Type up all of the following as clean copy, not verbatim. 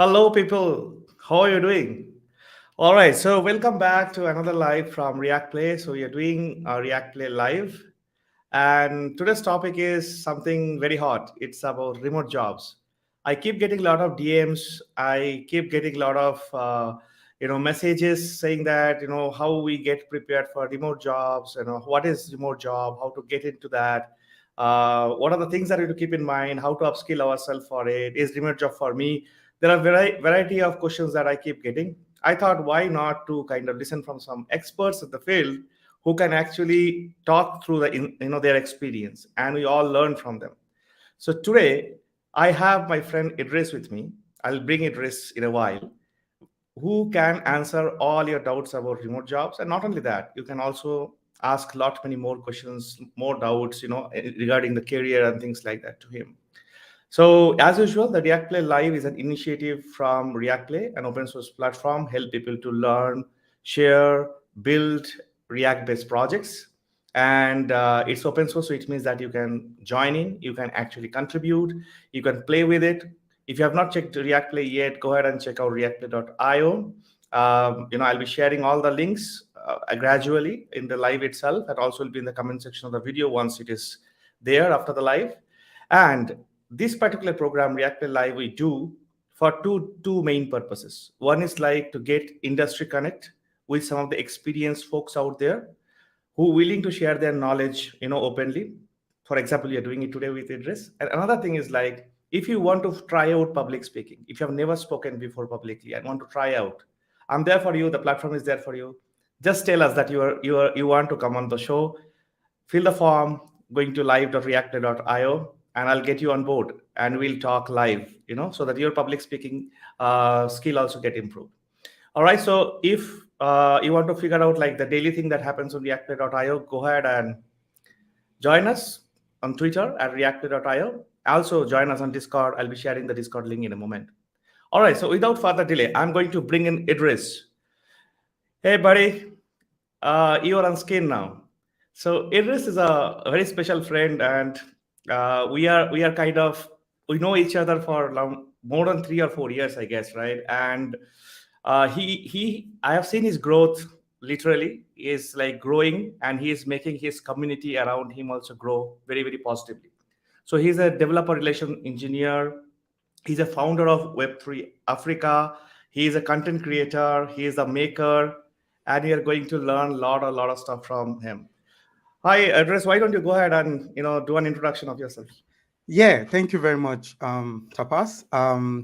Hello, people. How are you doing? All right. So, welcome back to another live from React Play. So, you're doing a React Play live. And today's topic is something very hot. It's about remote jobs. I keep getting a lot of DMs. I keep getting a lot of messages saying that how we get prepared for remote jobs. What is remote job? How to get into that? What are the things that we have to keep in mind? How to upskill ourselves for it? Is remote job for me? There are variety of questions that I keep getting. I thought, why not to kind of listen from some experts in the field who can actually talk through their experience, and we all learn from them. So today I have my friend Idris with me. I'll bring Idris in a while, who can answer all your doubts about remote jobs. And not only that, you can also ask a lot many more questions, more doubts, regarding the career and things like that to him. So, as usual, the React Play Live is an initiative from React Play, an open source platform, help people to learn, share, build React-based projects. And it's open source, so it means that you can join in, you can actually contribute, you can play with it. If you have not checked React Play yet, go ahead and check out reactplay.io. I'll be sharing all the links gradually in the live itself, and also will be in the comment section of the video once it is there after the live. And this particular program, React Play Live, we do for two main purposes. One is like to get industry connect with some of the experienced folks out there who willing to share their knowledge, openly. For example, you're doing it today with Idris. And another thing is like, if you want to try out public speaking, if you have never spoken before publicly and want to try out, I'm there for you. The platform is there for you. Just tell us that you want to come on the show. Fill the form, going to live.reactor.io, and I'll get you on board and we'll talk live, so that your public speaking skill also get improved. All right. So if you want to figure out like the daily thing that happens on reactor.io, go ahead and join us on Twitter at reactor.io. Also join us on Discord. I'll be sharing the Discord link in a moment. All right. So without further delay, I'm going to bring in Idris. Hey, buddy. You're on screen now. So Idris is a very special friend, and we are kind of, we know each other for more than 3 or 4 years, I guess, right? And he I have seen his growth. Literally, he is like growing, and he is making his community around him also grow very very positively. So he's a developer relation engineer. He's a founder of Web3 Afrika. He is a content creator. He is a maker, and we are going to learn a lot of stuff from him. Hi, Idris. Why don't you go ahead and do an introduction of yourself? Yeah, thank you very much, Tapas.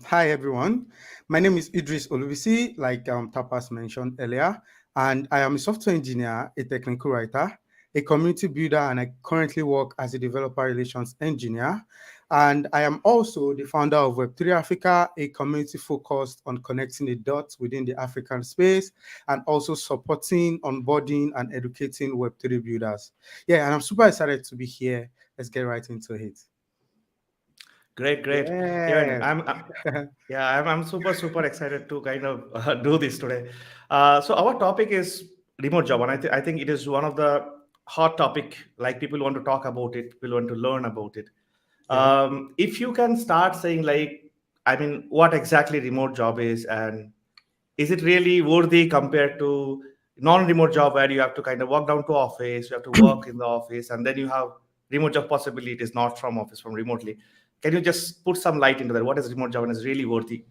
Hi, everyone. My name is Idris Olubisi, like Tapas mentioned earlier, and I am a software engineer, a technical writer, a community builder, and I currently work as a developer relations engineer. And I am also the founder of Web3 Africa, a community focused on connecting the dots within the African space and also supporting, onboarding, and educating Web3 builders. Yeah, and I'm super excited to be here. Let's get right into it. Great. Even Yeah. yeah, I'm super excited to kind of do this today. So our topic is remote job, and I think it is one of the hot topic. Like people want to talk about it, people want to learn about it. Yeah. If you can start saying like, I mean, what exactly remote job is, and is it really worthy compared to non-remote job where you have to kind of walk down to office, you have to work in the office, and then you have remote job possibilities not from office, from remotely. Can you just put some light into that? What is remote job and is really worthy?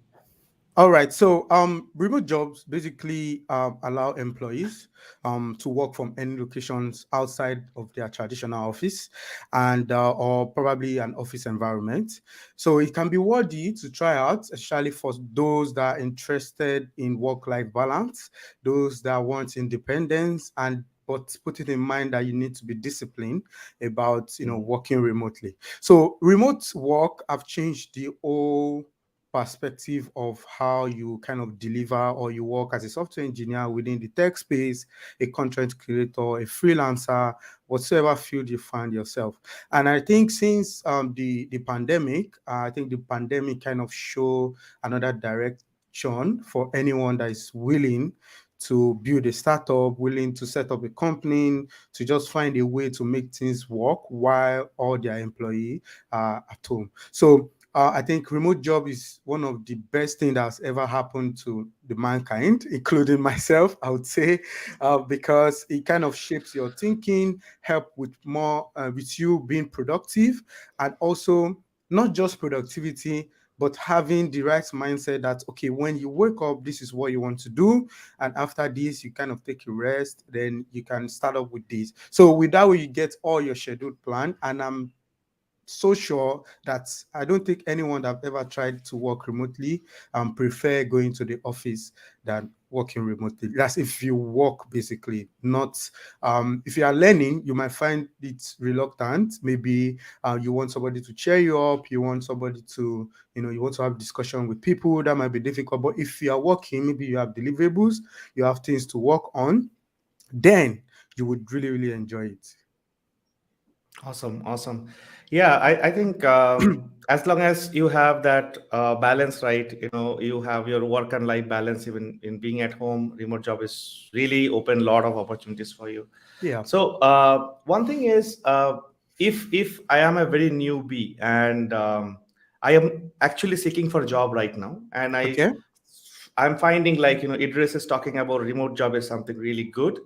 All right. So, remote jobs basically allow employees to work from any locations outside of their traditional office and or probably an office environment. So it can be worthy to try out, especially for those that are interested in work-life balance, those that want independence, and but put it in mind that you need to be disciplined about working remotely. So remote work have changed the whole perspective of how you kind of deliver or you work as a software engineer within the tech space, a content creator, a freelancer, whatsoever field you find yourself. And I think since the pandemic, I think the pandemic kind of show another direction for anyone that is willing to build a startup, willing to set up a company, to just find a way to make things work while all their employee are at home. So I think remote job is one of the best thing that's ever happened to the mankind, including myself, I would say, because it kind of shapes your thinking, help with more with you being productive, and also not just productivity, but having the right mindset that okay, when you wake up, this is what you want to do, and after this, you kind of take a rest, then you can start up with this. So with that way, you get all your scheduled plan, and I'm so sure that I don't think anyone that have ever tried to work remotely prefer going to the office than working remotely. That's if you work basically, not if you are learning, you might find it reluctant. Maybe you want somebody to cheer you up, you want somebody to, you want to have discussion with people. That might be difficult. But if you are working, maybe you have deliverables, you have things to work on, then you would really, really enjoy it. Awesome, awesome. Yeah, I think as long as you have that balance, right? You have your work and life balance. Even in being at home, remote job is really open a lot of opportunities for you. Yeah. So one thing is, if I am a very newbie and I am actually seeking for a job right now, and Okay. I'm finding like Idris is talking about remote job is something really good.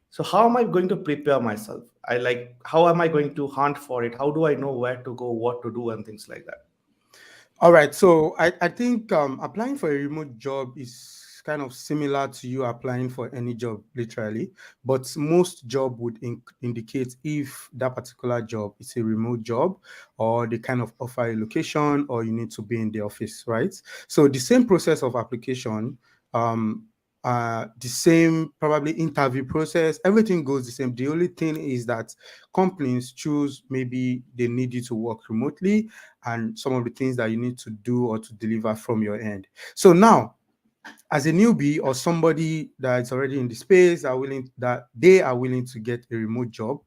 So how am I going to prepare myself? I like how am I going to hunt for it? How do I know where to go, what to do, and things like that? All right. So I think applying for a remote job is kind of similar to you applying for any job, literally. But most job would indicate if that particular job is a remote job or they kind of offer a location or you need to be in the office, right? So the same process of application, um, the same probably interview process, everything goes the same. The only thing is that companies choose maybe they need you to work remotely and some of the things that you need to do or to deliver from your end. So now, as a newbie or somebody that is already in the space that they are willing to get a remote job,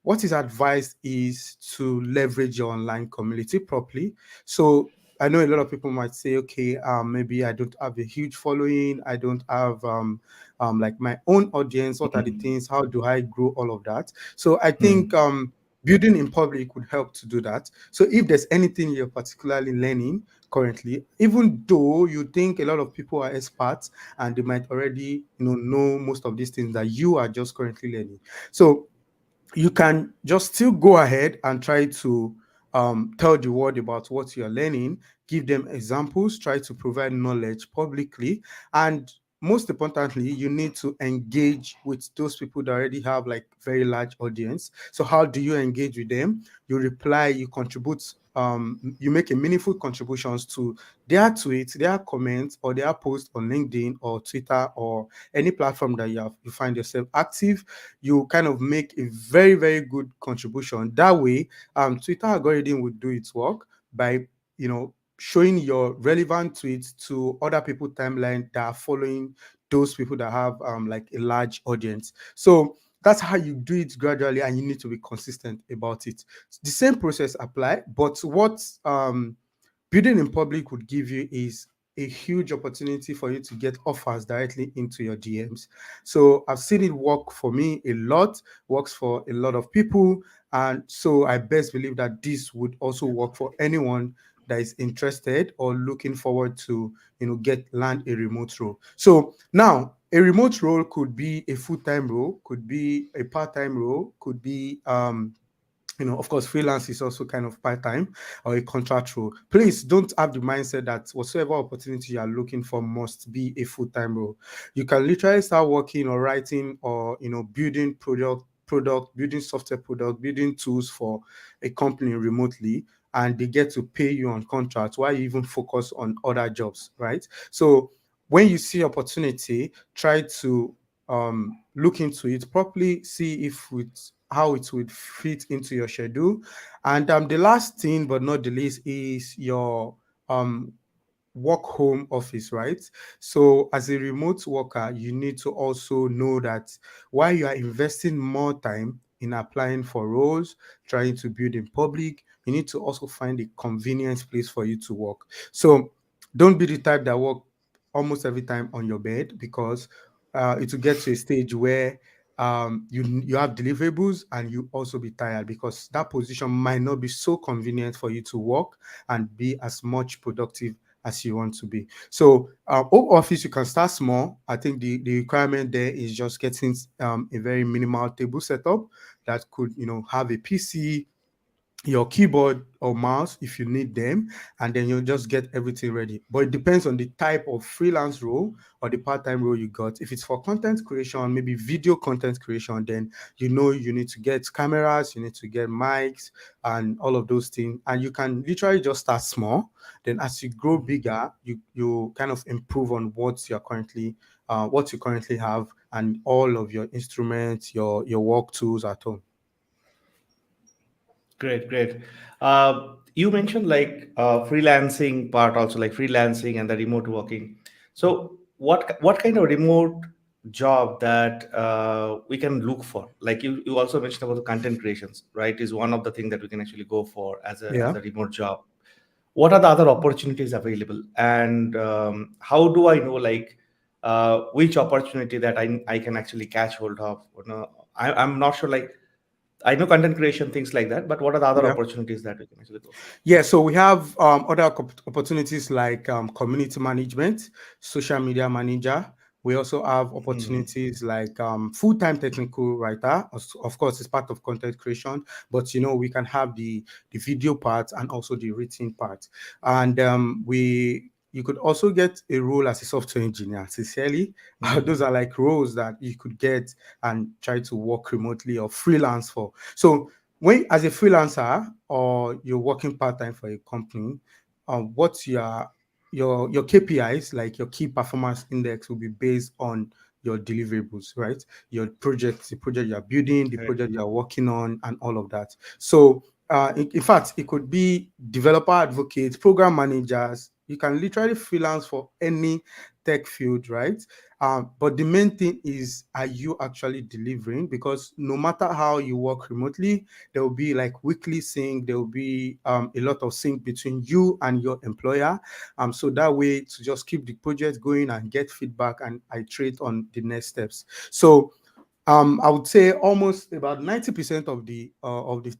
what is advised is to leverage your online community properly. So I know a lot of people might say, okay, maybe I don't have a huge following, I don't have like my own audience. What are the things? How do I grow all of that? So I think Hmm. building in public would help to do that. So if there's anything you're particularly learning currently, even though you think a lot of people are experts and they might already know most of these things that you are just currently learning, so you can just still go ahead and try to tell the world about what you're learning, give them examples, try to provide knowledge publicly, and most importantly, you need to engage with those people that already have like very large audience. So how do you engage with them? You reply, you contribute, you make a meaningful contributions to their tweets, their comments, or their posts on LinkedIn or Twitter or any platform that you find yourself active. You kind of make a very, very good contribution. That way, Twitter algorithm would do its work by, showing your relevant tweets to other people timeline that are following those people that have like a large audience. So that's how you do it gradually, and you need to be consistent about it. The same process apply, but what building in public would give you is a huge opportunity for you to get offers directly into your DMs. So I've seen it work for me a lot, works for a lot of people. And so I best believe that this would also work for anyone that is interested or looking forward to, get land a remote role. So now a remote role could be a full-time role, could be a part-time role, could be of course, freelance is also kind of part-time or a contract role. Please don't have the mindset that whatsoever opportunity you are looking for must be a full-time role. You can literally start working or writing or building building software product, building tools for a company remotely, and they get to pay you on contract while you even focus on other jobs, right? So when you see opportunity, try to look into it properly, see if it's how it would fit into your schedule. And the last thing, but not the least, is your um, work home office, right? So as a remote worker, you need to also know that while you are investing more time in applying for roles, trying to build in public, you need to also find a convenient place for you to work. So don't be the type that work almost every time on your bed, because it will get to a stage where you have deliverables, and you also be tired because that position might not be so convenient for you to work and be as much productive as you want to be. So home office, you can start small. I think the requirement there is just getting a very minimal table setup that could, have a PC, your keyboard or mouse if you need them, and then you'll just get everything ready. But it depends on the type of freelance role or the part-time role you got. If it's for content creation, maybe video content creation, then you need to get cameras, you need to get mics and all of those things. And you can literally just start small. Then as you grow bigger, you kind of improve on what you currently have, and all of your instruments, your work tools at home. Great, great. You mentioned like freelancing part also, like freelancing and the remote working. So, what kind of remote job that we can look for? Like you also mentioned about the content creations, right? Is one of the things that we can actually go for as Yeah. a remote job. What are the other opportunities available, and how do I know like which opportunity that I can actually catch hold of? I'm not sure. Like I know content creation, things like that, but what are the other Yeah. opportunities that we can actually go for? Yeah, so we have other opportunities like community management, social media manager. We also have Hmm. opportunities like full-time technical writer. Of course, it's part of content creation, but we can have the video part and also the written part. And you could also get a role as a software engineer. Sincerely, those Hmm. are like roles that you could get and try to work remotely or freelance for. So when as a freelancer or you're working part-time for a company, what's your KPIs, like your key performance index, will be based on your deliverables, right? Your project, the project you're building, the Correct. project you're working on, and all of that. So in fact, it could be developer advocates, program managers. You can literally freelance for any tech field, right? But the main thing is, are you actually delivering? Because no matter how you work remotely, there will be like weekly sync, there will be a lot of sync between you and your employer, so that way to just keep the project going and get feedback and iterate on the next steps. So I would say almost about 90% of the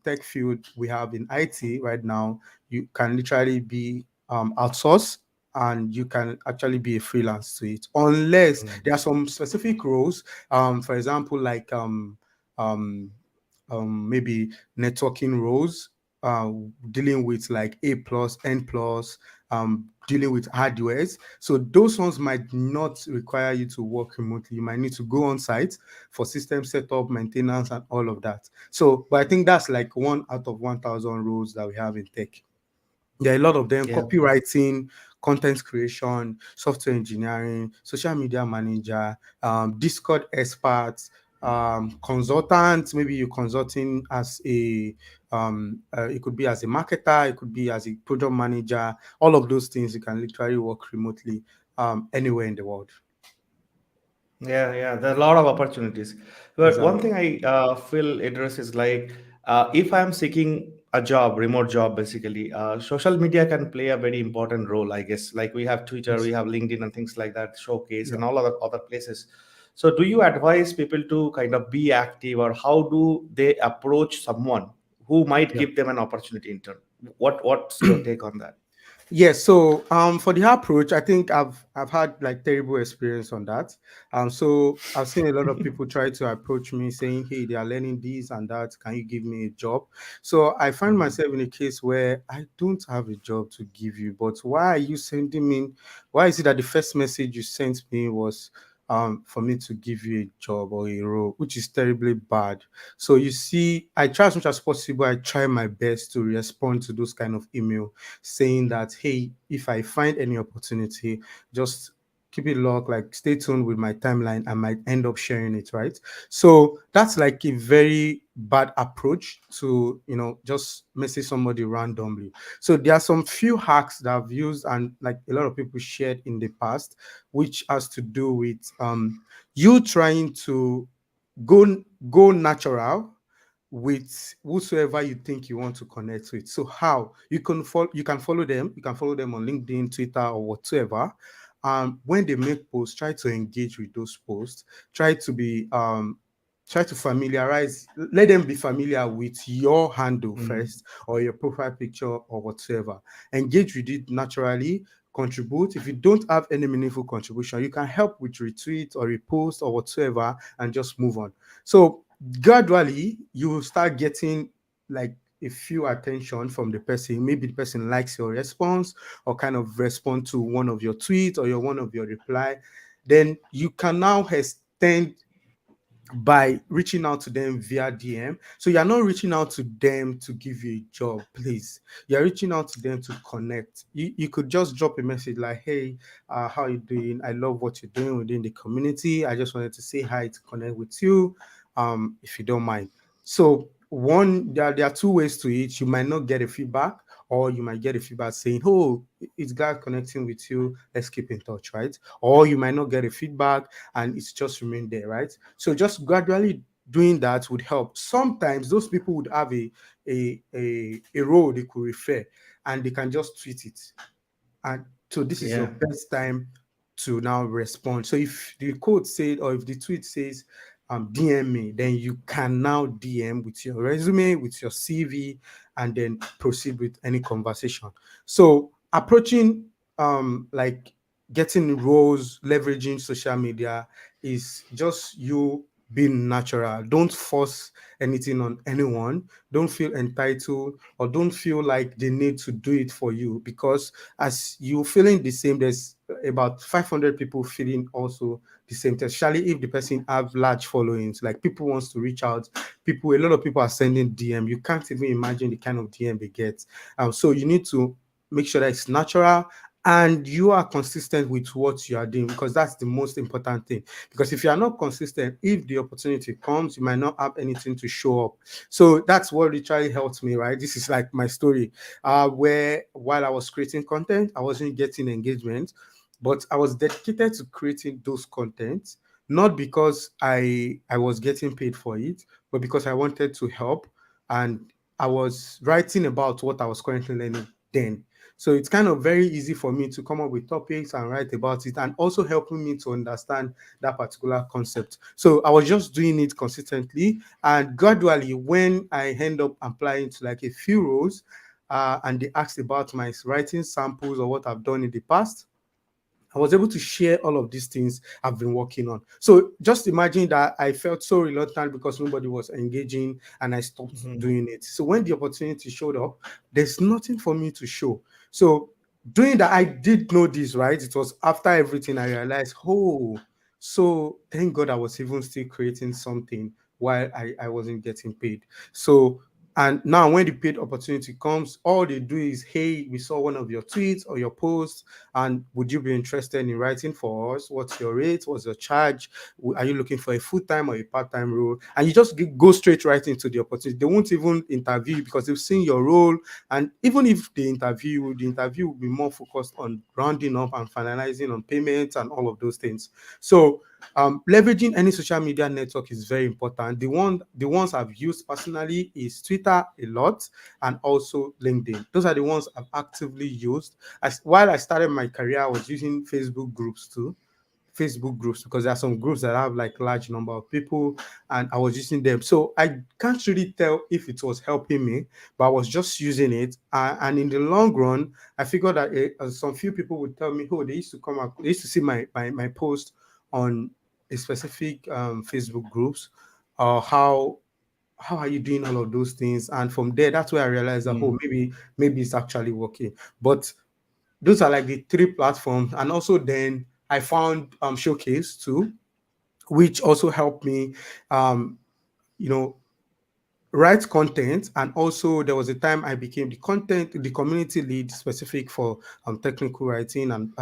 tech field we have in IT right now, you can literally be outsourced, and you can actually be a freelance to it, unless Mm. there are some specific roles. For example, like um, maybe networking roles, uh, dealing with like A plus, N plus, dealing with hardwares. So those ones might not require you to work remotely. You might need to go on site for system setup, maintenance, and all of that. So, but I think that's like one out of 1,000 roles that we have in tech. There are a lot of them: Yeah. copywriting, content creation, software engineering, social media manager, Discord experts, consultants. Maybe you're consulting as it could be as a marketer, it could be as a project manager. All of those things you can literally work remotely anywhere in the world. Yeah, yeah, there are a lot of opportunities. But one Exactly. thing I feel Idris is like if I'm seeking a job, remote job, basically, social media can play a very important role, I guess. Like we have Twitter, we Yes. have LinkedIn and things like that, Showcase Yeah. and all other places. So do you advise people to kind of be active, or how do they approach someone who might Yeah. give them an opportunity in turn? What's your take on that? Yes, so for the approach, I think I've had like terrible experience on that. So I've seen a lot of people try to approach me saying, "Hey, they are learning this and that. Can you give me a job?" So I find Mhm. myself in a case where I don't have a job to give you, but why are you sending me? Why is it that the first message you sent me was for me to give you a job or a role, which is terribly bad? So you see, I try as much as possible. I try my best to respond to those kind of email, saying that, hey, if I find any opportunity, just keep it locked, like stay tuned with my timeline. I might end up sharing it, right? So that's like a very bad approach to, just message somebody randomly. So there are some few hacks that I've used and like a lot of people shared in the past, which has to do with you trying to go go natural with whosoever you think you want to connect with. So how you can follow them, on LinkedIn, Twitter, or whatever. When they make posts, try to engage with those posts. Try to be try to familiarize, let them be familiar with your handle Mm. first, or your profile picture, or whatsoever. Engage with it naturally, contribute. If you don't have any meaningful contribution, you can help with retweet or repost or whatsoever, and just move on. So gradually you will start getting like a few attention from the person. Maybe the person likes your response, or kind of respond to one of your tweets or your one of your reply. Then you can now extend by reaching out to them via DM. So you're not reaching out to them to give you a job, please. You're reaching out to them to connect. You could just drop a message like, hey, how you doing? I love what you're doing within the community. I just wanted to say hi, to connect with you, if you don't mind. So there are two ways to it. You might not get a feedback, or you might get a feedback saying, oh, it's glad connecting with you. Let's keep in touch, right? Or you might not get a feedback and it's just remain there, right? So just gradually doing that would help. Sometimes those people would have a role they could refer, and they can just tweet it. And so this is your Yeah. best time to now respond. So if the code said, or if the tweet says, DM me, then you can now DM with your resume, with your CV, and then proceed with any conversation. So approaching like getting roles, leveraging social media, is just you being natural. Don't force anything on anyone. Don't feel entitled, or don't feel like they need to do it for you, because as you feeling the same, there's about 500 people feeling also the same, especially if the person have large followings. Like, people wants to reach out, a lot of people are sending DM. You can't even imagine the kind of DM they get. So you need to make sure that it's natural, and you are consistent with what you are doing, because that's the most important thing. Because if you are not consistent, if the opportunity comes, you might not have anything to show up. So that's what literally helped me, right? This is like my story, where while I was creating content, I wasn't getting engagement, but I was dedicated to creating those contents, not because I was getting paid for it, but because I wanted to help, and I was writing about what I was currently learning then. So it's kind of very easy for me to come up with topics and write about it, and also helping me to understand that particular concept. So I was just doing it consistently, and gradually, when I end up applying to like a few roles, and they asked about my writing samples or what I've done in the past, I was able to share all of these things I've been working on. So just imagine that I felt so reluctant because nobody was engaging, and I stopped Mhm. doing it. So when the opportunity showed up, there's nothing for me to show. So doing that, I did know this, right? It was after everything I realized, oh, so thank God I was even still creating something while I wasn't getting paid. So, and now when the paid opportunity comes, all they do is, hey, we saw one of your tweets or your posts, and would you be interested in writing for us? What's your rate? What's your charge? Are you looking for a full-time or a part-time role? And you just go straight right into the opportunity. They won't even interview you, because they've seen your role. And even if they interview you, the interview will be more focused on rounding up and finalizing on payments and all of those things. So leveraging any social media network is very important. The ones I've used personally is Twitter a lot, and also LinkedIn. Those are the ones I've actively used. While I started my career, I was using Facebook groups too. Facebook groups, because there are some groups that have like large number of people, and I was using them. So I can't really tell if it was helping me, but I was just using it. And in the long run, I figured that some few people would tell me, oh, they used to come up, they used to see my post on a specific Facebook groups, or how are you doing all of those things? And from there, that's where I realized that, oh, Mm. maybe it's actually working. But those are like the three platforms. And also then I found Showcase too, which also helped me um you know write content. And also there was a time I became the community lead specific for technical writing and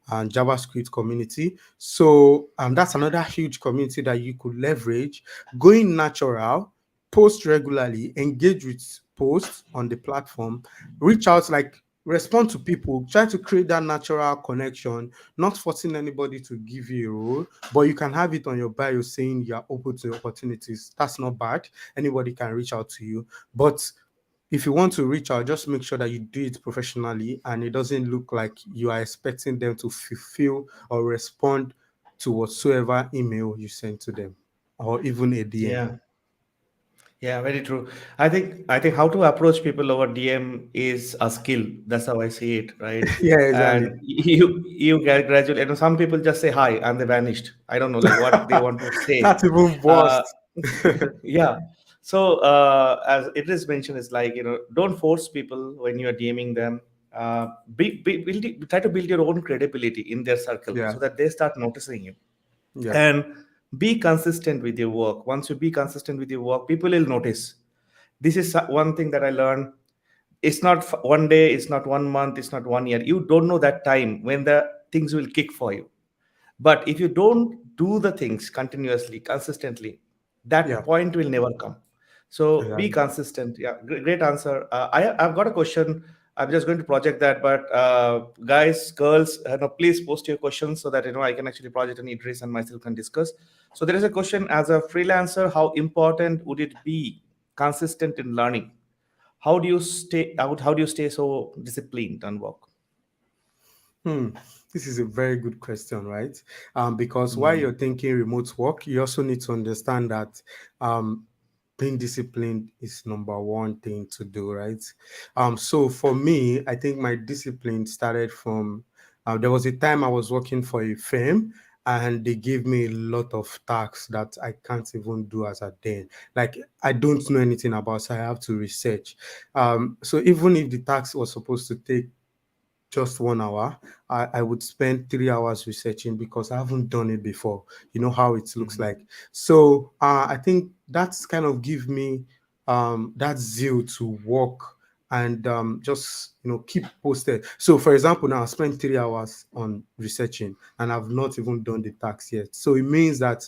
JavaScript community. So that's another huge community that you could leverage. Going natural, post regularly, engage with posts on the platform, reach out, like respond to people, try to create that natural connection, not forcing anybody to give you a role, but you can have it on your bio saying you're open to opportunities. That's not bad. Anybody can reach out to you. But if you want to reach out, just make sure that you do it professionally, and it doesn't look like you are expecting them to fulfill or respond to whatsoever email you send to them. or even a DM. Yeah. Yeah, very true. I think how to approach people over DM is a skill. That's how I see it, right? Yeah, exactly. And you get gradually, and some people just say hi and they vanished. I don't know like what they want to say. That's even worse. Uh, yeah. So as it is mentioned, it's like don't force people when you are DMing them. Try to build your own credibility in their circle Yeah, so that they start noticing you, yeah, and be consistent with your work. Once you be consistent with your work, people will notice. This is one thing that I learned. It's not one day, it's not 1 month, it's not 1 year. You don't know that time when the things will kick for you. But if you don't do the things continuously, consistently, yeah, that point will never come. So be exactly. consistent. Yeah, great answer. I've got a question. I'm just going to project that, but guys, girls, please post your questions so that I can actually project and Idris and myself can discuss. So there is a question: as a freelancer, how important would it be consistent in learning? How do you stay out? How do you stay so disciplined on work? Hmm. This is a very good question, right? Because while Mm, you're thinking remote work, you also need to understand that um, being disciplined is number one thing to do, right? So for me, I think my discipline started from there was a time I was working for a firm and they gave me a lot of tasks that I can't even do as a then. Like I don't know anything about, so I have to research. So even if the task was supposed to take just 1 hour, I would spend 3 hours researching because I haven't done it before. You know how it looks mhm, like. So I think that's kind of give me that zeal to work and just keep posted. So for example, now I spent 3 hours on researching and I've not even done the tax yet. So it means that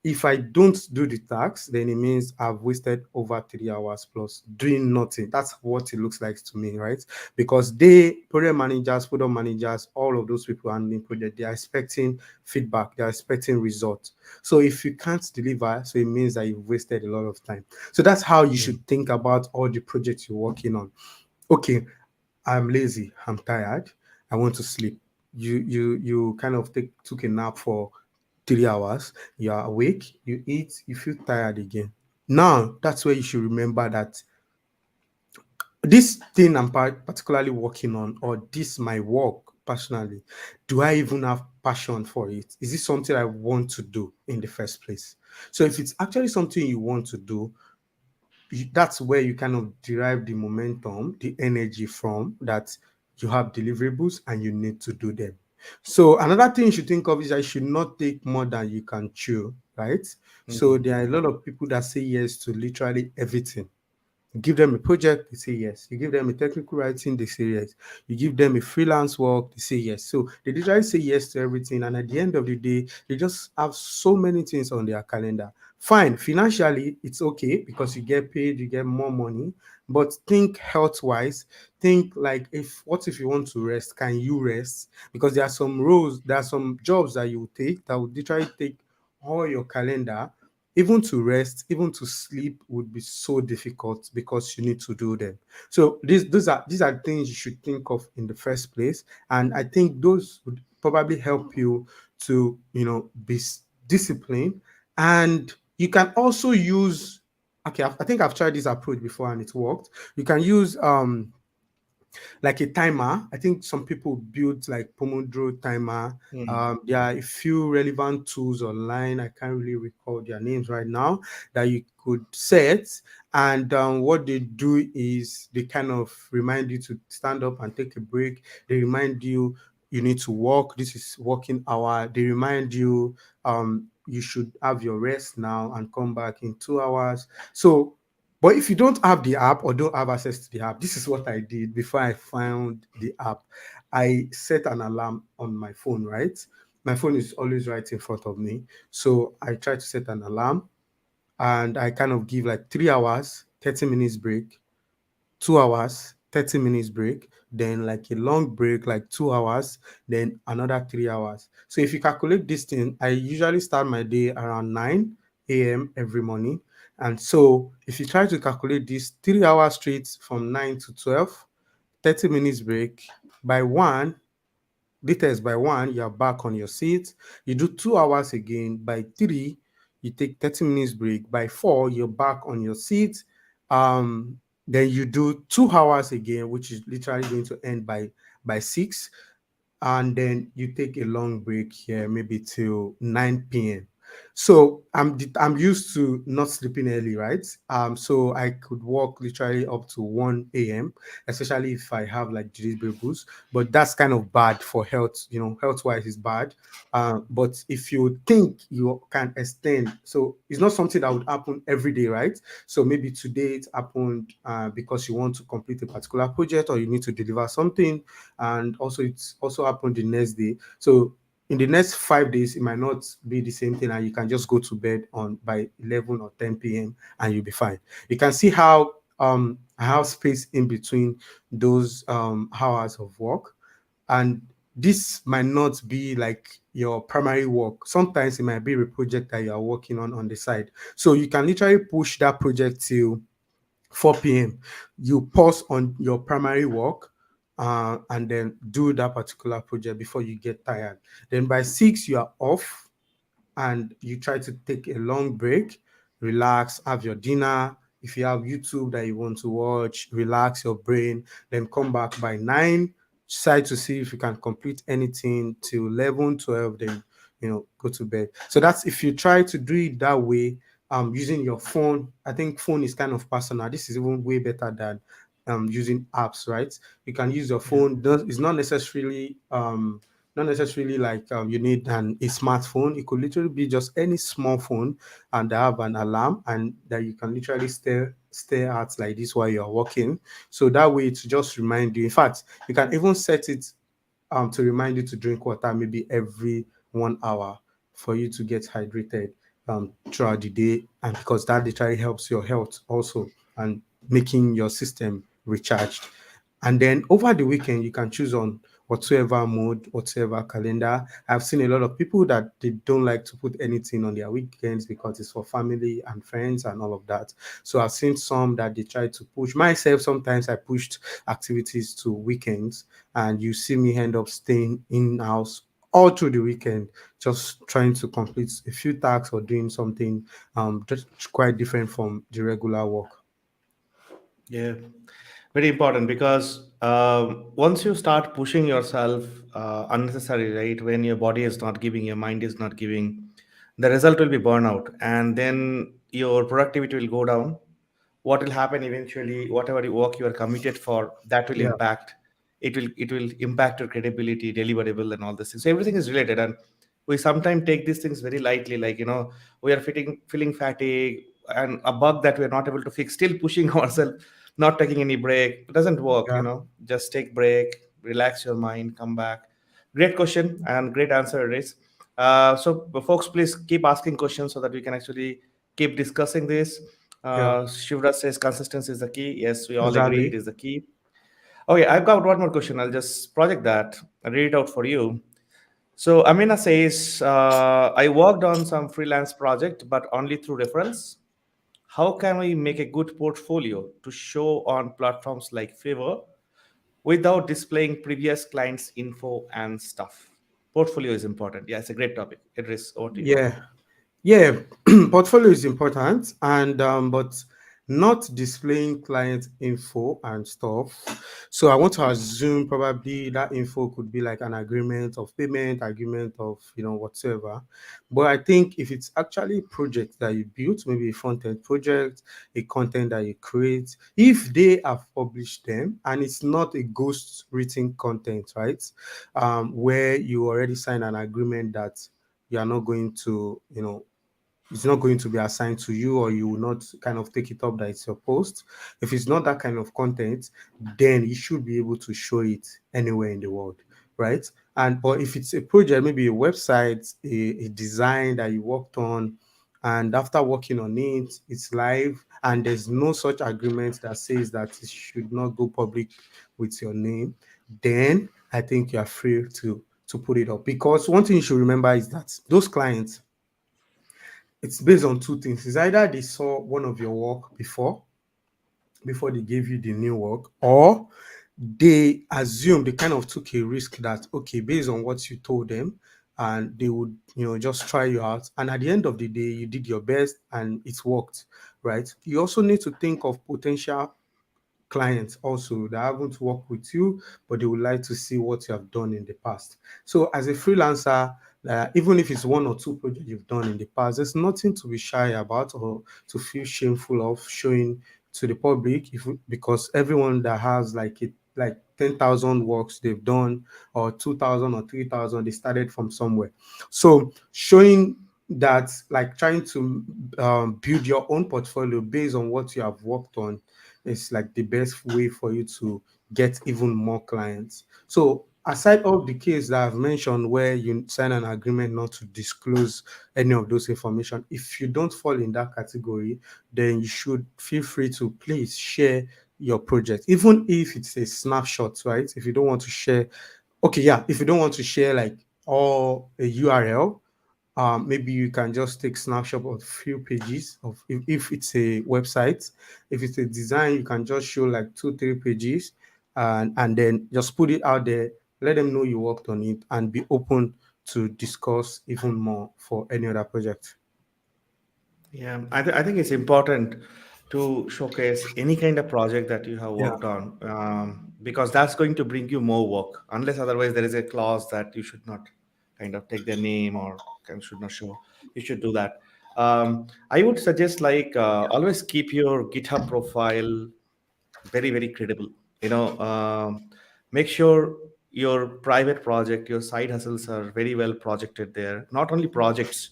if I don't do the tax, then it means I've wasted over 3 hours plus doing nothing. That's what it looks like to me, right? Because project managers, product managers, all of those people handling project, they are expecting feedback, they are expecting results. So if you can't deliver, so it means that you've wasted a lot of time. So that's how you mm, should think about all the projects you're working on. Okay, I'm lazy, I'm tired, I want to sleep. You kind of took a nap for 3 hours, you are awake, you eat, you feel tired again. Now that's where you should remember that this thing I'm particularly working on, or this my work personally, do I even have passion for it? Is it something I want to do in the first place? So if it's actually something you want to do, that's where you kind of derive the momentum, the energy from that. You have deliverables and you need to do them. So another thing you should think of is I should not take more than you can chew, right? So mhm, there are a lot of people that say yes to literally everything. You give them a project, they say yes. You give them a technical writing, they say yes. You give them a freelance work, they say yes. So they literally say yes to everything. And at the end of the day, they just have so many things on their calendar. Fine, financially, it's okay because you get paid, you get more money. But think health wise, think like what if you want to rest? Can you rest? Because there are some roles, there are some jobs that you will take that would literally take all your calendar. Even to rest, even to sleep would be so difficult because you need to do them. So these are things you should think of in the first place, and I think those would probably help you to be disciplined. And you can also use, okay, I think I've tried this approach before and it worked. You can use like a timer. I think some people build like Pomodoro timer. mm, There are a few relevant tools online. I can't really recall their names right now that you could set. And what they do is they kind of remind you to stand up and take a break. They remind you you need to walk. This is working hour. They remind you you should have your rest now and come back in 2 hours. So but if you don't have the app or don't have access to the app, this is what I did before I found the app. I set an alarm on my phone, right? My phone is always right in front of me. So I try to set an alarm and I kind of give like 3 hours, 30 minutes break, 2 hours, 30 minutes break, then like a long break, like 2 hours, then another 3 hours. So if you calculate this thing, I usually start my day around 9 a.m. every morning. And so if you try to calculate this 3 hours straight from 9 to 12, 30 minutes break, by one, latest by one, you're back on your seat. You do 2 hours again. By three, you take 30 minutes break. By 4, you're back on your seat. Then you do 2 hours again, which is literally going to end by 6, and then you take a long break here, maybe till 9 p.m. So I'm used to not sleeping early, right? So I could work literally up to 1 a.m., especially if I have like delivery boost. But that's kind of bad for health, health wise is bad. But if you think you can extend, so it's not something that would happen every day, right? So maybe today it happened because you want to complete a particular project or you need to deliver something, and also it's also happened the next day. So in the next 5 days, it might not be the same thing, and you can just go to bed on by 11 or 10 p.m. and you'll be fine. You can see how I have space in between those hours of work, and this might not be like your primary work. Sometimes it might be a project that you are working on the side. So you can literally push that project till 4 p.m. You pause on your primary work and then do that particular project before you get tired. Then by 6, you are off and you try to take a long break, relax, have your dinner. If you have YouTube that you want to watch, relax your brain, then come back by 9, try to see if you can complete anything till 11, 12, then go to bed. So that's if you try to do it that way, using your phone. I think phone is kind of personal. This is even way better than using apps, right? You can use your Yeah. phone. It's not necessarily like you need a smartphone. It could literally be just any small phone and they have an alarm and that you can literally stare at like this while you're working. So that way it just remind you. In fact, you can even set it to remind you to drink water maybe every 1 hour for you to get hydrated throughout the day, and because that literally helps your health also and making your system recharged. And then over the weekend, you can choose on whatsoever mode, whatsoever calendar. I've seen a lot of people that they don't like to put anything on their weekends because it's for family and friends and all of that. So I've seen some that they try to push. Myself, sometimes I pushed activities to weekends, and you see me end up staying in house all through the weekend, just trying to complete a few tasks or doing something just quite different from the regular work. Yeah, very important because once you start pushing yourself unnecessary, right? When your body is not giving, your mind is not giving, the result will be burnout, and then your productivity will go down. What will happen eventually? Whatever work you are committed for, that will Yeah, impact. It will impact your credibility, deliverable, and all this things. So everything is related, and we sometimes take these things very lightly. Like we are feeling fatigue and a bug that we are not able to fix, still pushing ourselves, not taking any break. It doesn't work. yeah, Just take break, relax your mind, come back. Great question and great answer it is. So folks, please keep asking questions so that we can actually keep discussing this. yeah, Shivraj says consistency is the key. Yes, we all agree it exactly. is the key. Okay, I've got one more question. I'll just project that and read it out for you. So Amina says, I worked on some freelance project, but only through reference. How can we make a good portfolio to show on platforms like Fiverr without displaying previous clients' info and stuff? Portfolio is important. Yeah, it's a great topic. Idris, over to you. Yeah, yeah, portfolio is important, and but not displaying client info and stuff. So I want to assume probably that info could be like an agreement of payment, agreement of whatsoever. But I think if it's actually a project that you built, maybe a front end project, a content that you create, if they have published them and it's not a ghost written content, right? Where you already signed an agreement that you are not going to, it's not going to be assigned to you, or you will not kind of take it up that it's your post. If it's not that kind of content, then you should be able to show it anywhere in the world, right? And but if it's a project, maybe a website, a design that you worked on, and after working on it, it's live, and there's no such agreement that says that it should not go public with your name, then I think you are free to put it up. Because one thing you should remember is that those clients, it's based on two things. It's either they saw one of your work before they gave you the new work, or they assume they kind of took a risk that, okay, based on what you told them, and they would, just try you out. And at the end of the day, you did your best and it worked, right? You also need to think of potential clients also that haven't worked with you, but they would like to see what you have done in the past. So, as a freelancer, even if it's one or two projects you've done in the past, there's nothing to be shy about or to feel shameful of showing to the public, because everyone that has like 10,000 works they've done, or 2,000 or 3,000, they started from somewhere. So showing that, like trying to build your own portfolio based on what you have worked on, is like the best way for you to get even more clients. So aside of the case that I've mentioned where you sign an agreement not to disclose any of those information, if you don't fall in that category, then you should feel free to please share your project, even if it's a snapshot, right? If you don't want to share, okay, yeah, if you don't want to share like all a URL, maybe you can just take snapshot of few pages of, if it's a website. If it's a design, you can just show like 2 3 pages, and then just put it out there, let them know you worked on it, and be open to discuss even more for any other project. Yeah, I think it's important to showcase any kind of project that you have Yeah. worked on, because that's going to bring you more work. Unless otherwise there is a clause that you should not kind of take their name or should not show. You should do that. I would suggest like always keep your GitHub profile very very credible. You know, make sure your private project, your side hustles are very well projected there. Not only projects,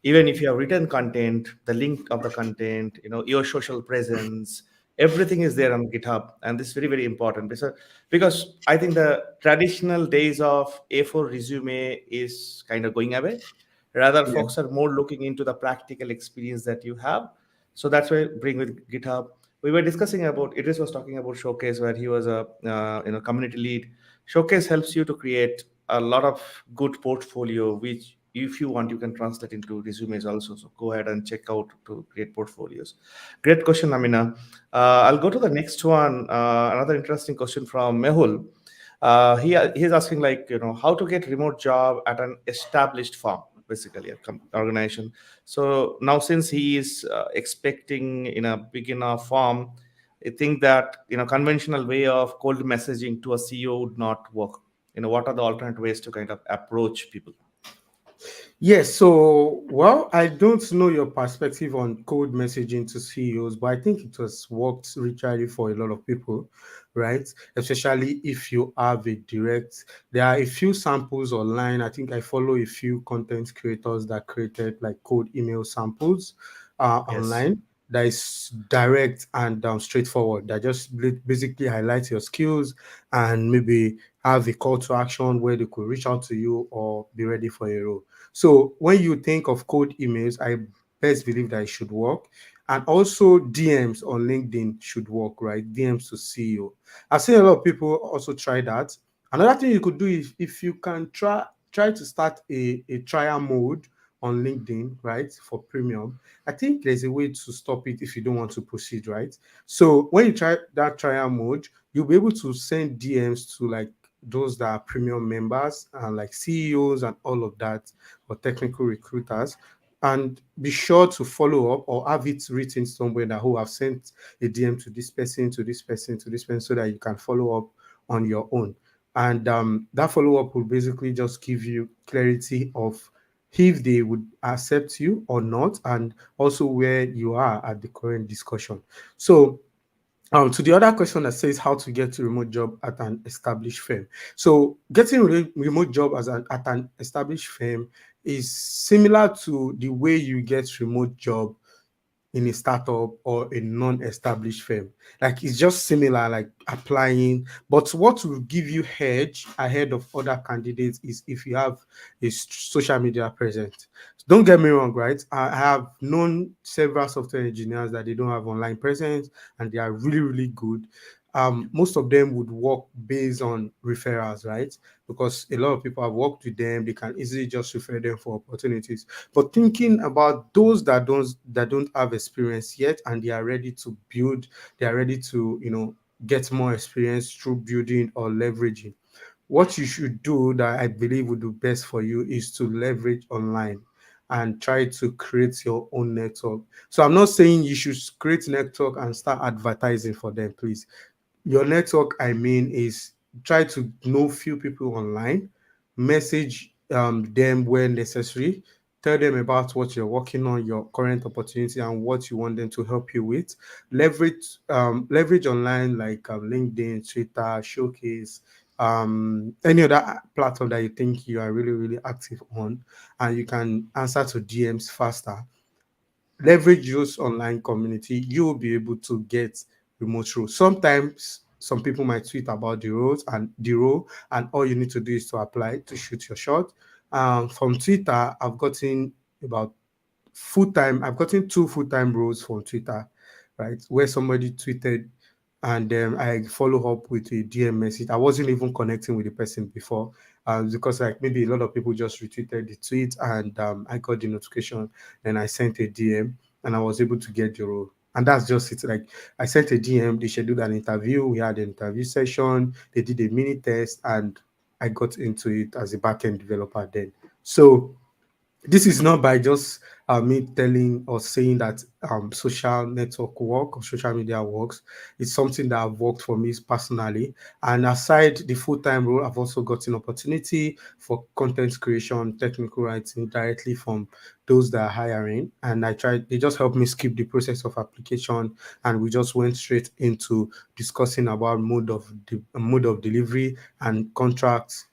even if you have written content, the link of the content, your social presence, everything is there on GitHub. And this is very very important, because I think the traditional days of A4 resume is kind of going away. Rather, Yeah. folks are more looking into the practical experience that you have. So that's why bring with GitHub. We were discussing about, Idris was talking about Showcase, where he was a community lead. Showcase helps you to create a lot of good portfolio, which if you want you can translate into resumes also. So go ahead and check out to create portfolios. Great question, Amina. I'll go to the next one. Another interesting question from Mehul. He's asking, like, how to get remote job at an established firm, basically a organization. So now, since he is expecting in a big enough firm, I think that conventional way of cold messaging to a CEO would not work. What are the alternate ways to kind of approach people? Yes, so well, I don't know your perspective on code messaging to CEOs, but I think it has worked richly for a lot of people, right? Especially if you have a direct, there are a few samples online. I think I follow a few content creators that created like code email samples Yes. online, that is direct and straightforward, that just basically highlight your skills and maybe have a call to action where they could reach out to you or be ready for a role. So when you think of cold emails, I best believe that it should work. And also DMs on LinkedIn should work, right? DMs to CEO. I've seen a lot of people also try that. Another thing you could do is, if you can try to start a trial mode on LinkedIn, right? For premium. I think there's a way to stop it if you don't want to proceed, right? So when you try that trial mode, you'll be able to send DMs to like those that are premium members and like CEOs and all of that, or technical recruiters, and be sure to follow up or have it written somewhere that who have sent a DM to this person, to this person, to this person, so that you can follow up on your own. And that follow up will basically just give you clarity of if they would accept you or not, and also where you are at the current discussion. So to the other question that says how to get a remote job at an established firm. So getting remote job at an established firm is similar to the way you get remote job in a startup or a non-established firm. Like it's just similar, like applying. But what will give you hedge ahead of other candidates is if you have a social media presence. Don't get me wrong, right? I have known several software engineers that they don't have online presence and they are really, really good. Most of them would work based on referrals, right? Because a lot of people have worked with them, they can easily just refer them for opportunities. But thinking about those that don't have experience yet, and they are ready to build, they are ready to get more experience through building or leveraging. what you should do that I believe would do best for you is to leverage online and try to create your own network. So I'm not saying you should create network and start advertising for them, please. Your network, I mean, is try to know few people online, message them when necessary, tell them about what you're working on, your current opportunity, and what you want them to help you with. Leverage online like LinkedIn, Twitter, Showcase, any other platform that you think you are really really active on, and you can answer to DMs faster. Leverage those online community, you will be able to get remote roles. Sometimes some people might tweet about the role, and all you need to do is to apply to shoot your shot. From Twitter, about I've gotten two full-time roles from Twitter, right? Where somebody tweeted and then I follow up with a DM message. I wasn't even connecting with the person before, because like maybe a lot of people just retweeted the tweet and I got the notification. Then I sent a DM and I was able to get the role. And that's just it. Like I sent a DM, they scheduled an interview. We had an interview session. They did a mini test, and I got into it as a backend developer then. So this is not by just me telling or saying that social network work or social media works. It's something that have worked for me personally. And aside the full-time role, I've also got an opportunity for content creation, technical writing directly from those that are hiring. And they just helped me skip the process of application, and we just went straight into discussing about mode of delivery and contracts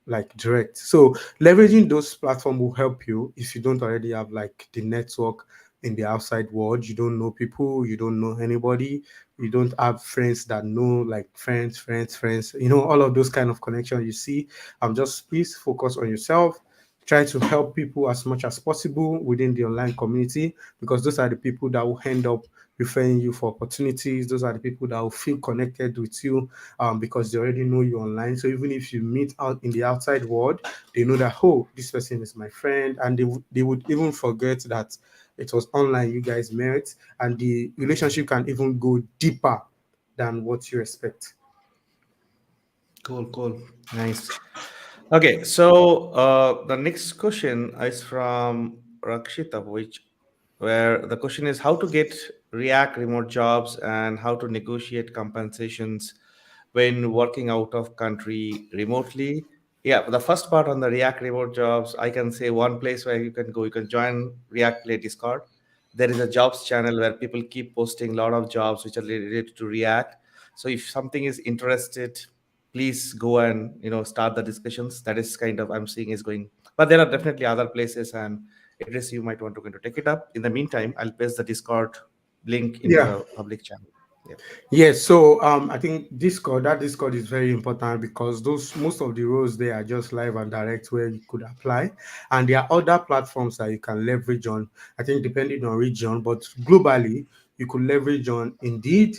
like direct. So leveraging those platforms will help you if you don't already have like the network in the outside world. You don't know people, you don't know anybody, you don't have friends that know like friends, all of those kind of connections you see. Just please focus on yourself. Try to help people as much as possible within the online community, because those are the people that will end up referring you for opportunities. Those are the people that will feel connected with you, because they already know you online. So even if you meet out in the outside world, they know that, oh, this person is my friend, and they would even forget that it was online you guys met, and the relationship can even go deeper than what you expect. Cool, cool. Nice. Okay, so the next question is from Rakshita, where the question is how to get React remote jobs and how to negotiate compensations when working out of country remotely. Yeah, the first part on the React remote jobs, I can say one place where you can go, you can join React Play Discord. There is a jobs channel where people keep posting a lot of jobs which are related to React. So if something is interested, please go and start the discussions. That is kind of I'm seeing is going, but there are definitely other places, and Idris, you might want to take it up. In the meantime, I'll paste the Discord link in Yeah. the public channel. Yeah. Yes, so I think Discord is very important because those most of the roles there are just live and direct where you could apply, and there are other platforms that you can leverage on. I think depending on region, but globally you could leverage on Indeed.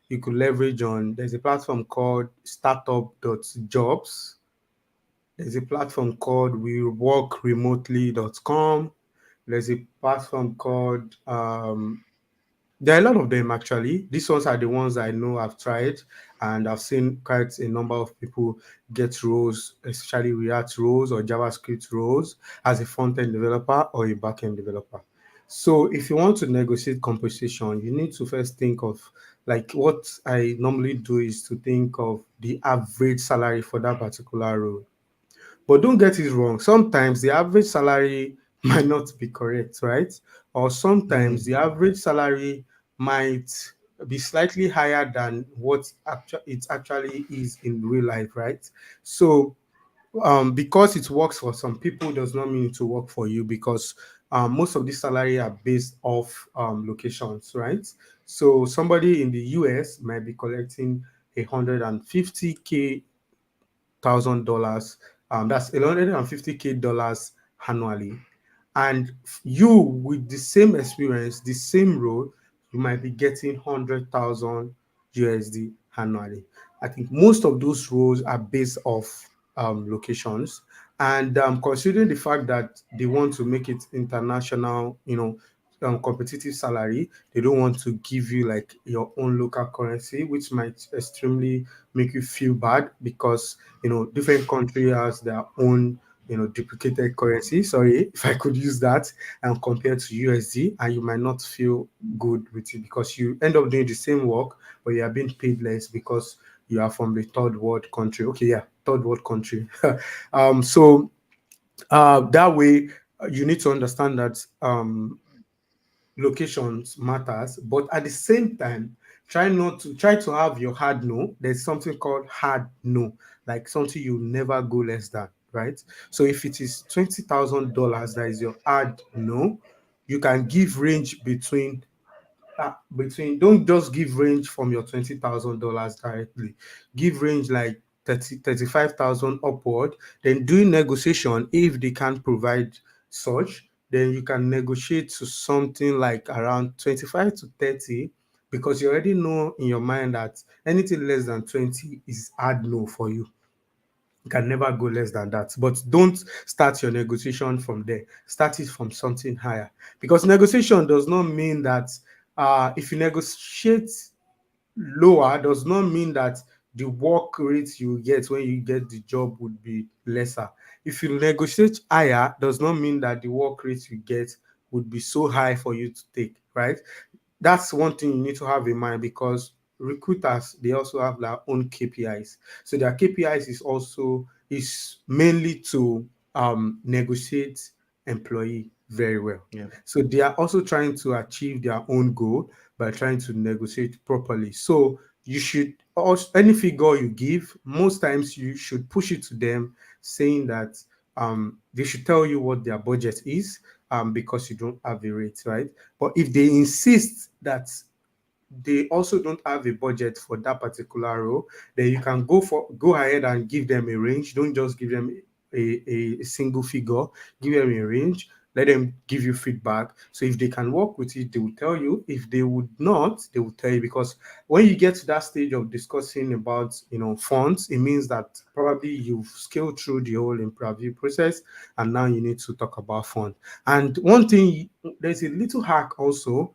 You could leverage on. There's a platform called Startup.jobs. There's a platform called WeWorkRemotely.com. There's a platform called there are a lot of them actually. These ones are the ones I know I've tried, and I've seen quite a number of people get roles, especially React roles or JavaScript roles as a front-end developer or a back-end developer. So if you want to negotiate compensation, you need to first think of, like, what I normally do is to think of the average salary for that particular role. But don't get it wrong. Sometimes the average salary might not be correct, right? Or sometimes the Mm. average salary might be slightly higher than what it actually is in real life, right? So because it works for some people does not mean it will work for you, because most of the salary are based off locations, right? So somebody in the US might be collecting 150K, that's $150K annually. And you, with the same experience, the same role, you might be getting 100,000 USD annually. I think most of those roles are based off locations. And considering the fact that they want to make it international, competitive salary. They don't want to give you like your own local currency, which might extremely make you feel bad because different country has their own duplicated currency. Sorry if I could use that, and compared to USD, and you might not feel good with it because you end up doing the same work, but you are being paid less because you are from the third world country. Okay, yeah, third world country. So that way, you need to understand that locations matters, but at the same time, try to have your hard no. There's something called hard no, like something you never go less than, right? So if it is $20,000, that is your hard no. You can give range between don't just give range from your $20,000 directly. Give range like 35,000 upward. Then doing negotiation, if they can provide such, then you can negotiate to something like around 25 to 30, because you already know in your mind that anything less than 20 is hard no for you. You can never go less than that. But don't start your negotiation from there. Start it from something higher. Because negotiation does not mean that if you negotiate lower, does not mean that the work rate you get when you get the job would be lesser. If you negotiate higher, does not mean that the work rate you get would be so high for you to take, right? That's one thing you need to have in mind, because recruiters, they also have their own KPIs. So their KPIs is mainly to negotiate employee very well. Yeah. So they are also trying to achieve their own goal by trying to negotiate properly. So you should also, any figure you give, most times you should push it to them, saying that they should tell you what their budget is, because you don't have a rate, right? But if they insist that they also don't have a budget for that particular role, then you can go ahead and give them a range. Don't just give them a single figure. Give them a range. Let them give you feedback. So if they can work with it, they will tell you. If they would not, they will tell you. Because when you get to that stage of discussing about funds, it means that probably you've scaled through the whole interview process, and now you need to talk about fund. And one thing, there's a little hack also.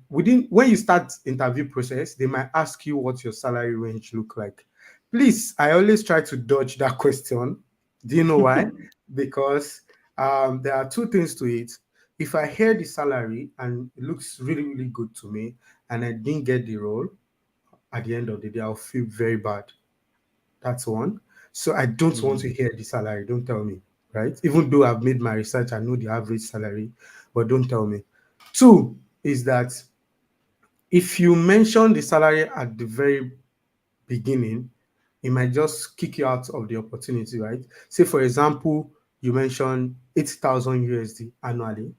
Within when you start interview process, they might ask you what your salary range look like. Please, I always try to dodge that question. Do you know why? Because there are two things to it. If I hear the salary and it looks really, really good to me, and I didn't get the role, at the end of the day, I'll feel very bad. That's one. So I don't want to hear the salary. Don't tell me, right? Even though I've made my research, I know the average salary, but don't tell me. Two is that if you mention the salary at the very beginning, it might just kick you out of the opportunity, right? Say, for example, you mentioned 80,000 USD annually,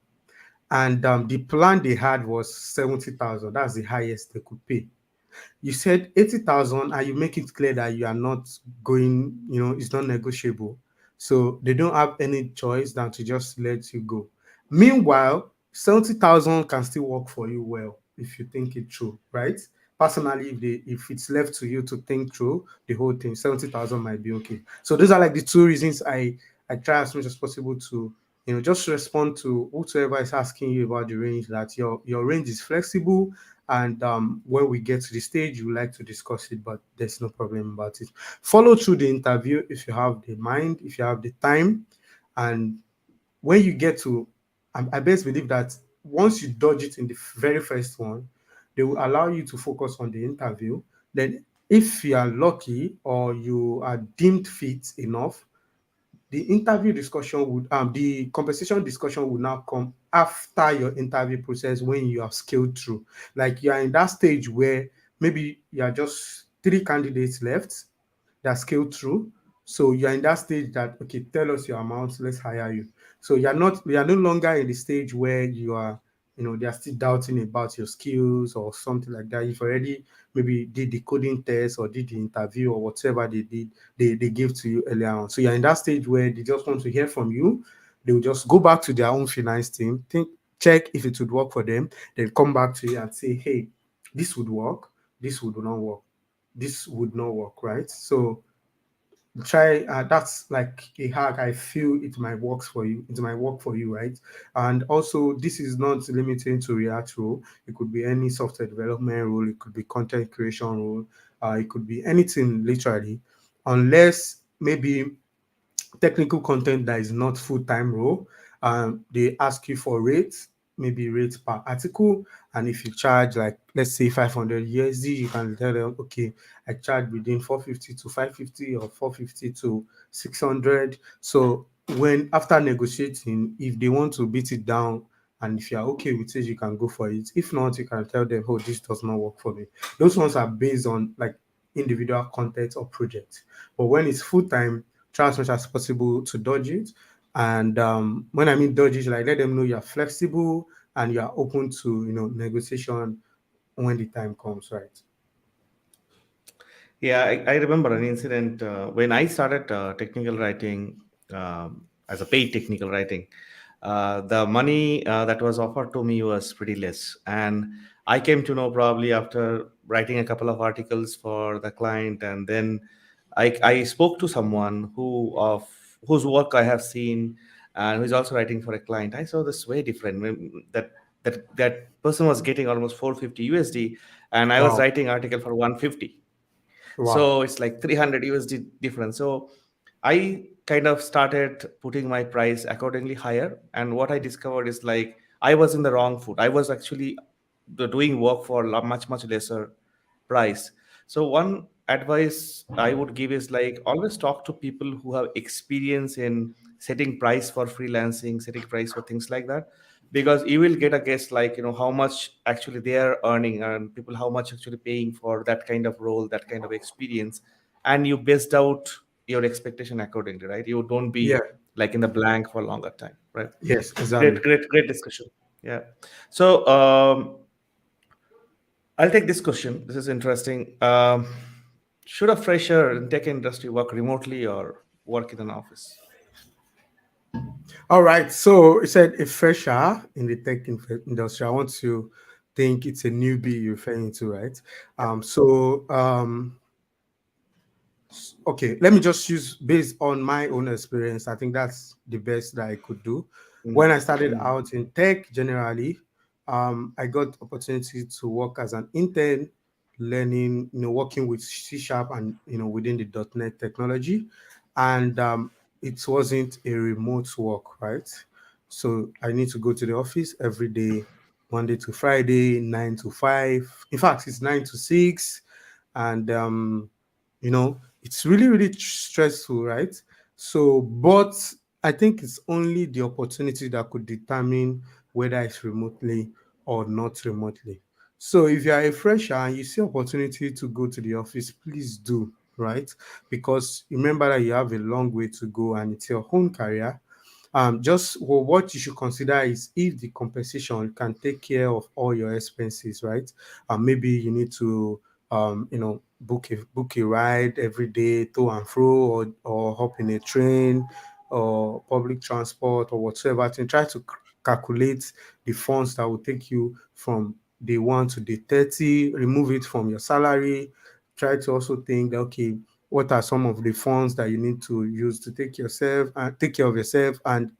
and the plan they had was 70,000. That's the highest they could pay. You said 80,000 and you make it clear that you are not going, it's not negotiable. So they don't have any choice than to just let you go. Meanwhile, 70,000 can still work for you well if you think it through, right? Personally, if it's left to you to think through the whole thing, 70,000 might be okay. So those are like the two reasons I try as much as possible to just respond to whoever is asking you about the range, that your range is flexible, and when we get to the stage, you like to discuss it, but there's no problem about it. Follow through the interview if you have the mind, if you have the time, and when you get to, I best believe that once you dodge it in the very first one, they will allow you to focus on the interview. Then, if you are lucky or you are deemed fit enough, the interview discussion would the compensation discussion would now come after your interview process, when you have scaled through. Like, you are in that stage where maybe you are just three candidates left that scaled through. So you're in that stage that, okay, tell us your amount, let's hire you. So you are no longer in the stage where you are, they are still doubting about your skills or something like that. You've already maybe did the coding test or did the interview or whatever they did, they gave to you earlier on. So you're in that stage where they just want to hear from you. They will just go back to their own finance team, check if it would work for them, then come back to you and say, hey, this would work, this would not work, this would not work, right? So try that's like a hack. I feel it might work for you, it might work for you, right? And also, this is not limited to React role. It could be any software development role, it could be content creation role, it could be anything literally, unless maybe technical content that is not full-time role. They ask you for rates, maybe rates per article. And if you charge, like, let's say 500 USD, you can tell them, okay, I charge between 450 to 550 or 450 to 600. So when after negotiating, if they want to beat it down, and if you're okay with it, you can go for it. If not, you can tell them, oh, this does not work for me. Those ones are based on like individual content or project. But when it's full-time, try as much as possible to dodge it. And when I mean dodge it, like let them know you're flexible and you're open to negotiation when the time comes, right? Yeah, I remember an incident when I started technical writing as a paid technical writing. The money that was offered to me was pretty less, and I came to know probably after writing a couple of articles for the client, and then I spoke to someone whose work I have seen, and who's also writing for a client. I saw this way different. That person was getting almost 450 USD, and I was Wow. writing article for 150, Wow. so it's like 300 USD difference. So I kind of started putting my price accordingly higher, and what I discovered is like I was in the wrong foot. I was actually doing work for much lesser price. So one advice I would give is like always talk to people who have experience in setting price for freelancing, setting price for things like that, because you will get a guess like how much actually they are earning, and people how much actually paying for that kind of role, that kind of experience, and you based out your expectation accordingly, right? You don't Yeah. be like in the blank for a longer time, right? Yes, exactly. Great discussion. Yeah. So I'll take this question. This is interesting. Should a fresher in tech industry work remotely or work in an office? All right. So it said a fresher in the industry. I want to think it's a newbie you're referring to, right? So okay, let me just use based on my own experience. I think that's the best that I could do. When I started Mm. out in tech generally, I got opportunity to work as an intern, learning, working with C sharp and within the .NET technology, and it wasn't a remote work, right? So I need to go to the office every day, Monday to Friday, 9 to 5. In fact, it's 9 to 6, and it's really really stressful, right? So but I think it's only the opportunity that could determine whether it's remotely or not remotely. So if you are a fresher and you see opportunity to go to the office, please do, right? Because remember that you have a long way to go and it's your own career. Just well, what you should consider is if the compensation can take care of all your expenses, right? Maybe you need to book a ride every day to and fro, or hop in a train or public transport or whatsoever, and try to calculate the funds that will take you from day 1 to day 30, remove it from your salary. Try to also think that, okay, what are some of the funds that you need to use to take care of yourself, and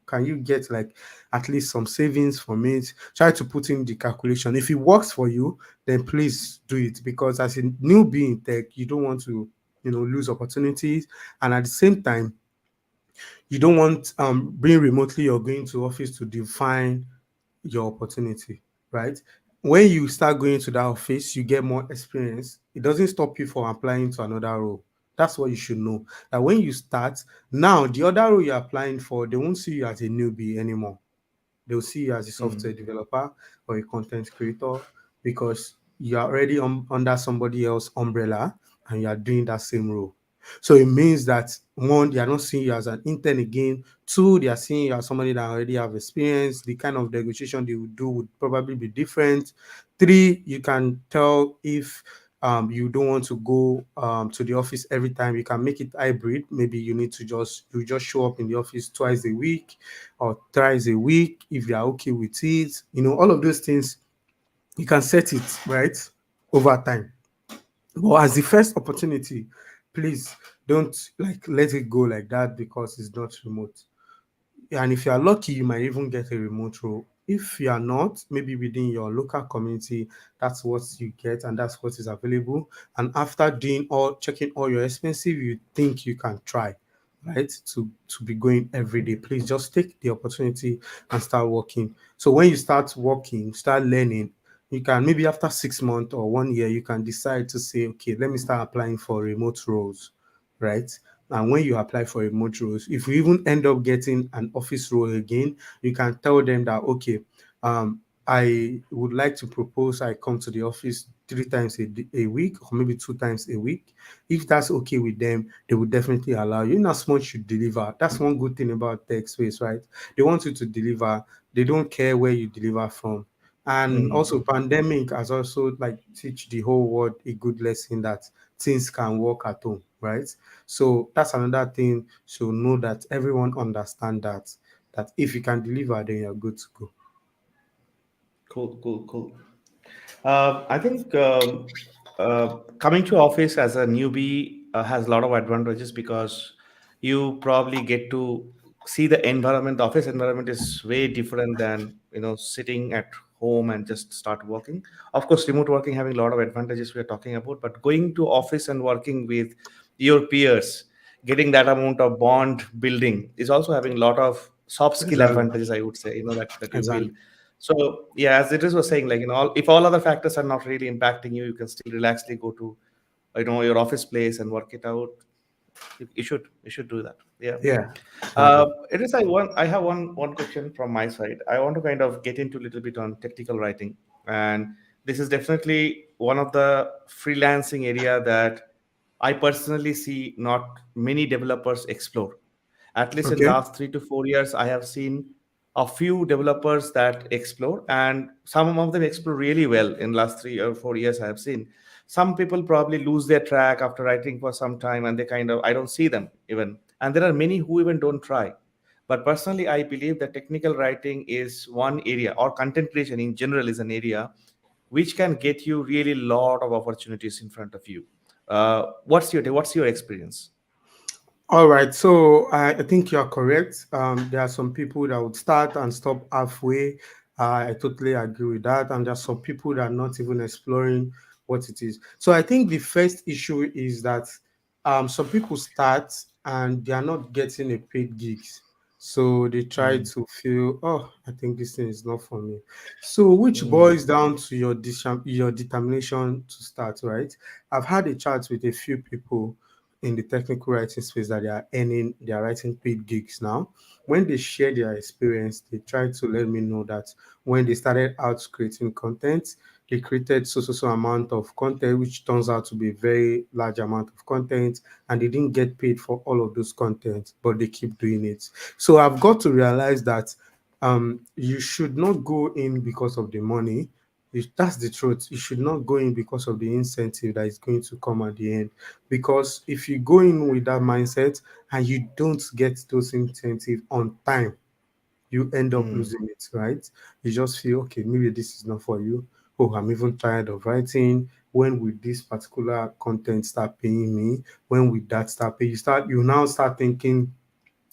can you get like at least some savings from it? Try to put in the calculation. If it works for you, then please do it, because as a newbie in tech, you don't want to lose opportunities, and at the same time you don't want being remotely or going to office to define your opportunity, right? When you start going to that office, you get more experience. It doesn't stop you from applying to another role. That's what you should know. That when you start, now the other role you're applying for, they won't see you as a newbie anymore. They'll see you as a software Mm. developer or a content creator, because you're already under somebody else's umbrella and you are doing that same role. So it means that one, they are not seeing you as an intern again. Two, they are seeing you as somebody that already have experience. The kind of negotiation they would do would probably be different. Three, you can tell if you don't want to go to the office every time. You can make it hybrid. Maybe you just show up in the office twice a week or thrice a week if you are okay with it. All of those things you can set it right over time. But as the first opportunity, please Don't like let it go like that because it's not remote. And if you are lucky, you might even get a remote role. If you are not, maybe within your local community, that's what you get and that's what is available. And after doing all checking all your expenses, you think you can try, right? To be going every day. Please just take the opportunity and start working. So when you start working, start learning, you can maybe after 6 months or 1 year, you can decide to say, okay, let me start applying for remote roles, right? And when you apply for remote roles, if you even end up getting an office role again, you can tell them that, okay, I would like to propose I come to the office 3 times a week or maybe 2 times a week. If that's okay with them, they will definitely allow you. In as much you deliver, that's one good thing about tech space, right? They want you to deliver. They don't care where you deliver from. And also, Mm. pandemic has also like teach the whole world a good lesson that things can work at home, right? So that's another thing. So know that everyone understand that if you can deliver, then you're good to go. Cool, cool, cool. I think coming to office as a newbie has a lot of advantages because you probably get to see the environment. The office environment is way different than sitting at home and just start working. Of course, remote working having a lot of advantages we are talking about, but going to office and working with your peers, getting that amount of bond building is also having a lot of soft skill Exactly. advantages. I would say that you build. Exactly. So yeah, as it is was saying, like if all other factors are not really impacting you, you can still relaxedly go to your office place and work it out. You should do that. Yeah. Yeah. Exactly. It is. I have one question from my side. I want to kind of get into a little bit on technical writing, and this is definitely one of the freelancing area that I personally see not many developers explore. At least in Okay. last 3 to 4 years, I have seen a few developers that explore, and some of them explore really well. In last 3 or 4 years, I have seen some people probably lose their track after writing for some time, and they kind of I don't see them even. And there are many who even don't try. But personally, I believe that technical writing is one area, or content creation in general is an area which can get you really lot of opportunities in front of you. What's your experience? All right, so I think you are correct. There are some people that would start and stop halfway. I totally agree with that. And there are some people that are not even exploring what it is. So I think the first issue is that some people start and they are not getting a paid gigs. So they try Mm, to feel, oh, I think this thing is not for me. So which mm, boils down to your determination to start, right? I've had a chat with a few people in the technical writing space that they are writing paid gigs now. When they share their experience, they try to let me know that when they started out creating content, they created so amount of content, which turns out to be a very large amount of content, and they didn't get paid for all of those content, but they keep doing it. So I've got to realize that you should not go in because of the money. That's the truth. You should not go in because of the incentive that is going to come at the end. Because if you go in with that mindset and you don't get those incentives on time, you end up mm. losing it, right? You just feel, okay, maybe this is not for you. Oh, I'm even tired of writing. When will this particular content start paying me? When will that start paying? You now start thinking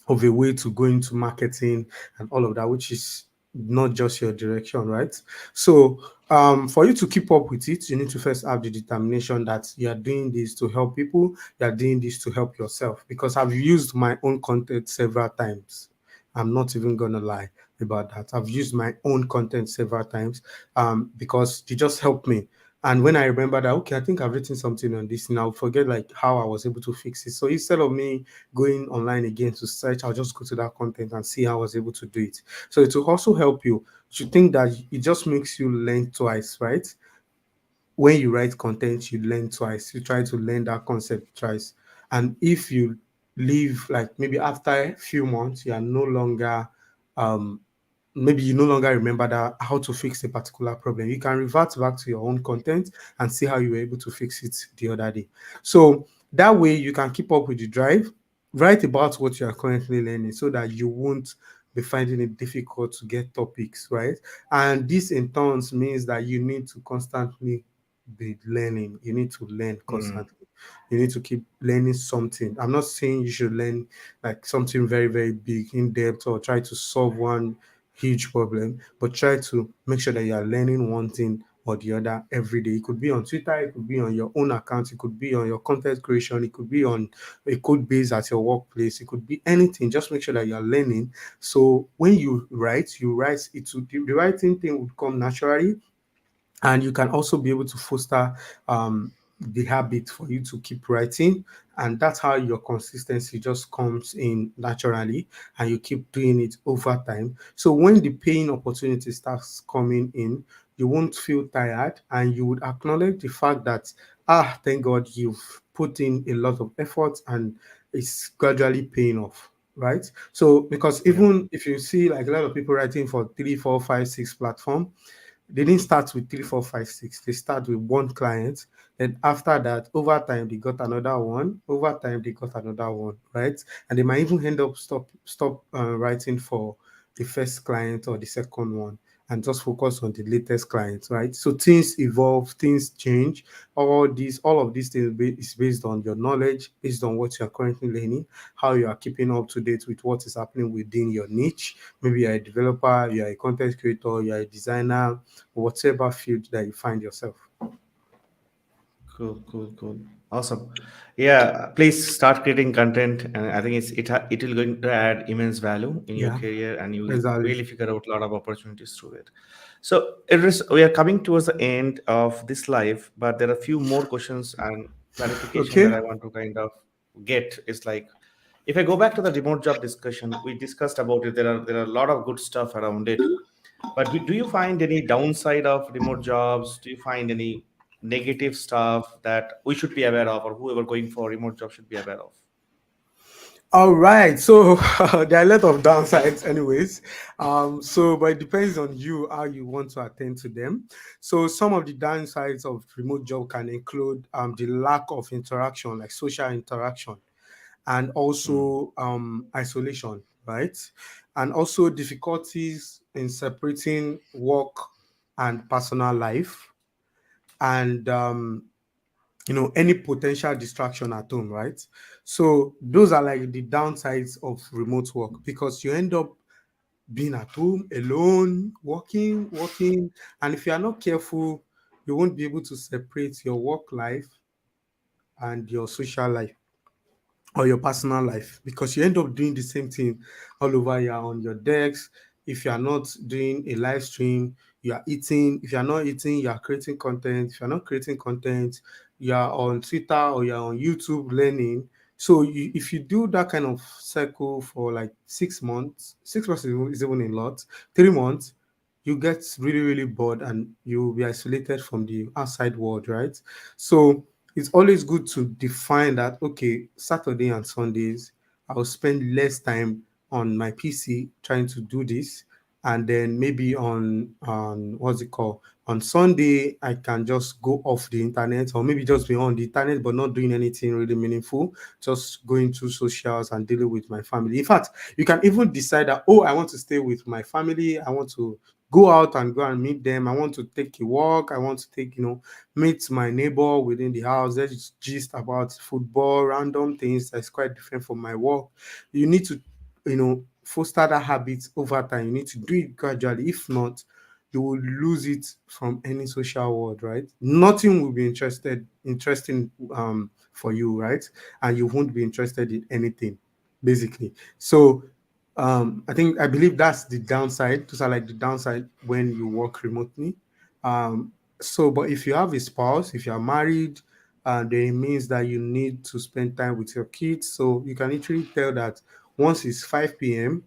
of a way to go into marketing and all of that, which is not just your direction, right? So, for you to keep up with it, you need to first have the determination that you are doing this to help people, you are doing this to help yourself. Because I've used my own content several times. I'm not even gonna lie about that. I've used my own content several times because it just helped me. And when I remember that, okay, I think I've written something on this, and I'll forget like how I was able to fix it. So instead of me going online again to search, I'll just go to that content and see how I was able to do it. So it will also help you. You think that it just makes you learn twice, right? When you write content, you learn twice. You try to learn that concept twice. And if you leave, like maybe after a few months, you are no longer um maybe you no longer remember that how to fix a particular problem, you can revert back to your own content and see how you were able to fix it the other day. So that way you can keep up with the drive, write about what you are currently learning so that you won't be finding it difficult to get topics, right? And this in turns means that you need to constantly be learning. You need to learn Mm. constantly. You need to keep learning something. I'm not saying you should learn like something very, very big, in depth, or try to solve one huge problem, but try to make sure that you are learning one thing or the other every day. It could be on Twitter, it could be on your own account, it could be on your content creation, it could be on a code base at your workplace, it could be anything. Just make sure that you are learning. So when you write it to the writing thing would come naturally, and you can also be able to foster the habit for you to keep writing, and that's how your consistency just comes in naturally, and you keep doing it over time. So when the paying opportunity starts coming in, you won't feel tired, and you would acknowledge the fact that, thank God, you've put in a lot of effort and it's gradually paying off, right? So because Yeah. even if you see like a lot of people writing for 3, 4, 5, 6 platform, they didn't start with 3, 4, 5, 6. They start with one client. Then after that, over time they got another one. Over time they got another one, right? And they might even end up stop writing for the first client or the second one, and just focus on the latest client, right? So things evolve, things change. All of these things is based on your knowledge, based on what you are currently learning, how you are keeping up to date with what is happening within your niche. Maybe you're a developer, you're a content creator, you're a designer, whatever field that you find yourself. Cool, cool, cool. Awesome. Yeah, please start creating content, and I think it will going to add immense value in your Yeah, career, and you will exactly. really figure out a lot of opportunities through it. So, Idris, we are coming towards the end of this live, but there are a few more questions and clarification that Okay. I want to kind of get. Is like, if I go back to the remote job discussion, we discussed about it. There are a lot of good stuff around it, but do you find any downside of remote jobs? Do you find any negative stuff that we should be aware of, or whoever going for remote job should be aware of? All right. So there are a lot of downsides, anyways. But it depends on you how you want to attend to them. So some of the downsides of remote job can include the lack of interaction, like social interaction, and Hmm. also isolation, right? And also difficulties in separating work and personal life, and any potential distraction at home, right? So those are like the downsides of remote work, because you end up being at home alone, working, and if you are not careful, you won't be able to separate your work life and your social life or your personal life, because you end up doing the same thing all over. You're on your decks. If you are not doing a live stream, you are eating. If you are not eating, you are creating content. If you're not creating content, you are on Twitter or you're on YouTube learning. So if you do that kind of cycle for like 6 months, 6 months is even a lot. 3 months, you get really, really bored, and you will be isolated from the outside world, right? So it's always good to define that, okay, Saturday and Sundays I'll spend less time on my PC trying to do this, and then maybe on what's it called, on Sunday I can just go off the internet, or maybe just be on the internet but not doing anything really meaningful, just going through socials and dealing with my family. In fact, you can even decide that, oh, I want to stay with my family, I want to go and meet them, I want to take a walk, I want to take, meet my neighbor within the house. Let's gist about football, random things that's quite different from my work. You need to, foster that habit over time. You need to do it gradually. If not, you will lose it from any social world, right? Nothing will be interesting for you, right? And you won't be interested in anything, basically. So I believe that's the downside. Those are like the downside when you work remotely. Um, but if you have a spouse, if you are married, then it means that you need to spend time with your kids. So you can literally tell that once it's 5 p.m.,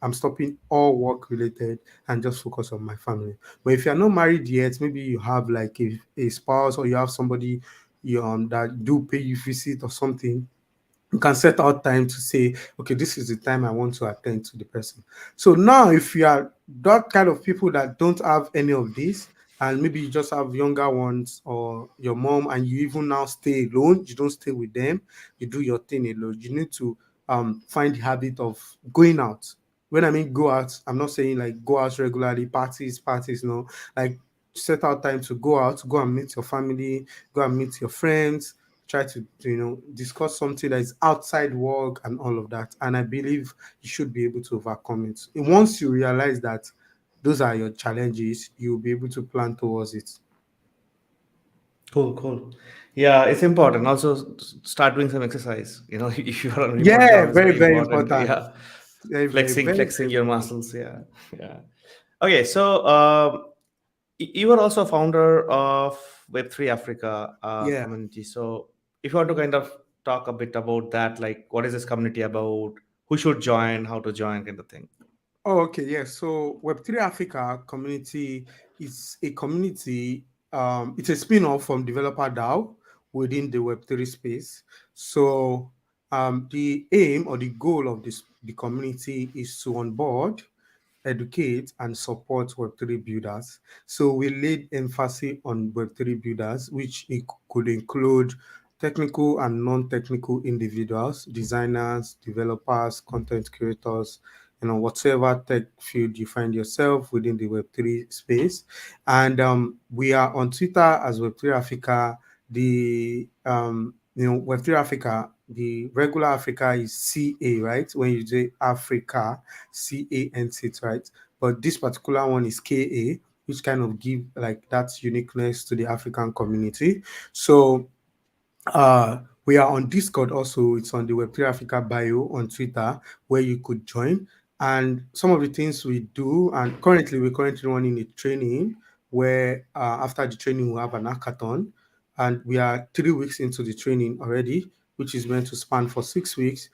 I'm stopping all work related and just focus on my family. But if you're not married yet, maybe you have like a spouse, or you have somebody that do pay you visit or something, you can set out time to say, okay, this is the time I want to attend to the person. So now, if you are that kind of people that don't have any of this, and maybe you just have younger ones or your mom, and you even now stay alone, you don't stay with them, you do your thing alone, you need to find the habit of going out. When I mean go out, I'm not saying like go out regularly, parties, no. Like set out time to go out, go and meet your family, go and meet your friends, try to discuss something that is outside work and all of that. And I believe you should be able to overcome it. And once you realize that those are your challenges, you'll be able to plan towards it. Cool, cool. Yeah, it's important. Also, start doing some exercise. If you are on a remote Yeah, job, it's very, very very important. important. Yeah, Very, very, flexing, very, flexing very, your very important. muscles. Yeah, yeah. Okay, so you are also founder of Web3 Africa Yeah. community. So if you want to kind of talk a bit about that, like what is this community about, who should join, how to join, kind of thing. Oh, okay, yes. So Web3 Africa community is a community, it's a spin-off from Developer DAO within the Web3 space. So the aim or the goal of the community is to onboard, educate, and support Web3 builders. So we laid emphasis on Web3 builders, which it could include technical and non-technical individuals, designers, developers, content creators, whatever tech field you find yourself within the Web3 space. And we are on Twitter as Web3 Africa. The Web3 Africa, the regular Africa is CA, right? When you say Africa, CANC, right? But this particular one is KA, which kind of give like that uniqueness to the African community. So we are on Discord also. It's on the Web3 Africa bio on Twitter where you could join. And some of the things we do, and we're currently running a training where after the training we'll have an hackathon. And we are 3 weeks into the training already, which is meant to span for 6 weeks.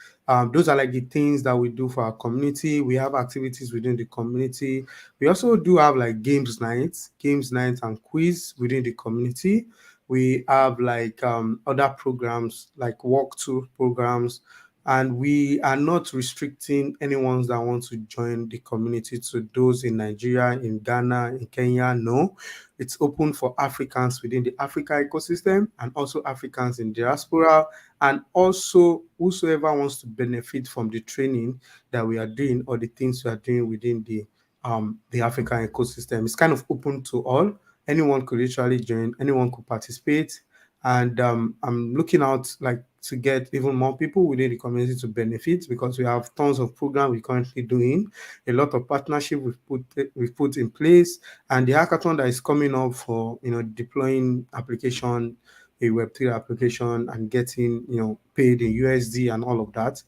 Those are like the things that we do for our community. We have activities within the community. We also do have like games nights and quiz within the community. We have like other programs like walkthrough programs, and we are not restricting anyone that wants to join the community to those in Nigeria, in Ghana, in Kenya. No, it's open for Africans within the Africa ecosystem and also Africans in diaspora, and also whosoever wants to benefit from the training that we are doing or the things we are doing within the African ecosystem. It's kind of open to all. Anyone could literally join, anyone could participate. And I'm looking out like to get even more people within the community to benefit, because we have tons of programs we're currently doing, a lot of partnership we've put in place, and the hackathon that is coming up for deploying application, a Web3 application, and getting paid in USD and all of that.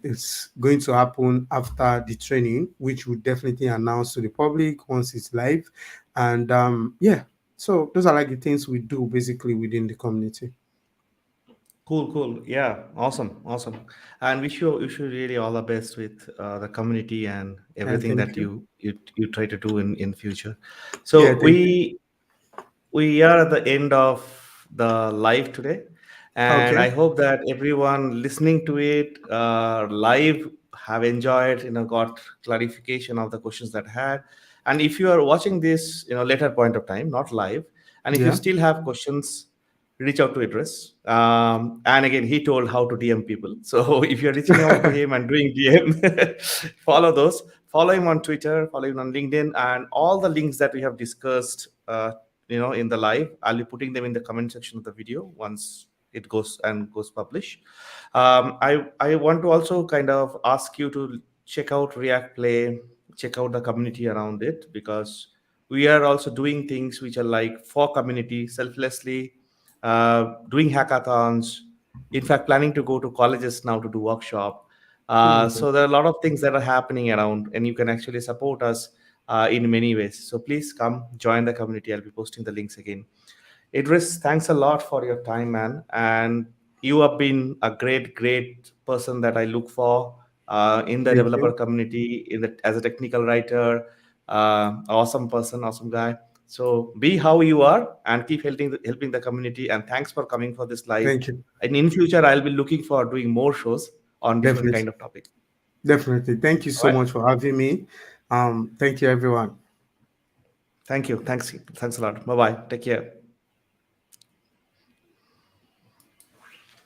It's going to happen after the training, which we'll definitely announce to the public once it's live. And yeah, so those are like the things we do basically within the community. Cool, cool. Yeah, awesome, awesome. And wish you really all the best with the community and And everything thank that you. you try to do in future. Yeah, So thank you. we are at the end of the live today, and Okay. I hope that everyone listening to it live have enjoyed, got clarification of the questions that had. And if you are watching this, later point of time, not live, and if you Yeah. still have questions, reach out to Idris. And again, he told how to DM people. So if you're reaching out to him and doing DM, follow those. Follow him on Twitter, follow him on LinkedIn, and all the links that we have discussed, in the live. I'll be putting them in the comment section of the video once it goes publish. I want to also kind of ask you to check out React Play, check out the community around it, because we are also doing things which are like for community selflessly, doing hackathons, in fact planning to go to colleges now to do workshop. Oh, okay. So there are a lot of things that are happening around, and you can actually support us in many ways. So please come join the community. I'll be posting the links again. Idris, thanks a lot for your time, man. And you have been a great, great person that I look for in the Thank developer you. community, as a technical writer. Awesome person, awesome guy. So be how you are and keep helping the community. And thanks for coming for this live. Thank you. And in future, I'll be looking for doing more shows on different Definitely. kind of topics. Definitely. Thank you All so right. much for having me. Thank you, everyone. Thank you. Thanks. Thanks a lot. Bye bye. Take care.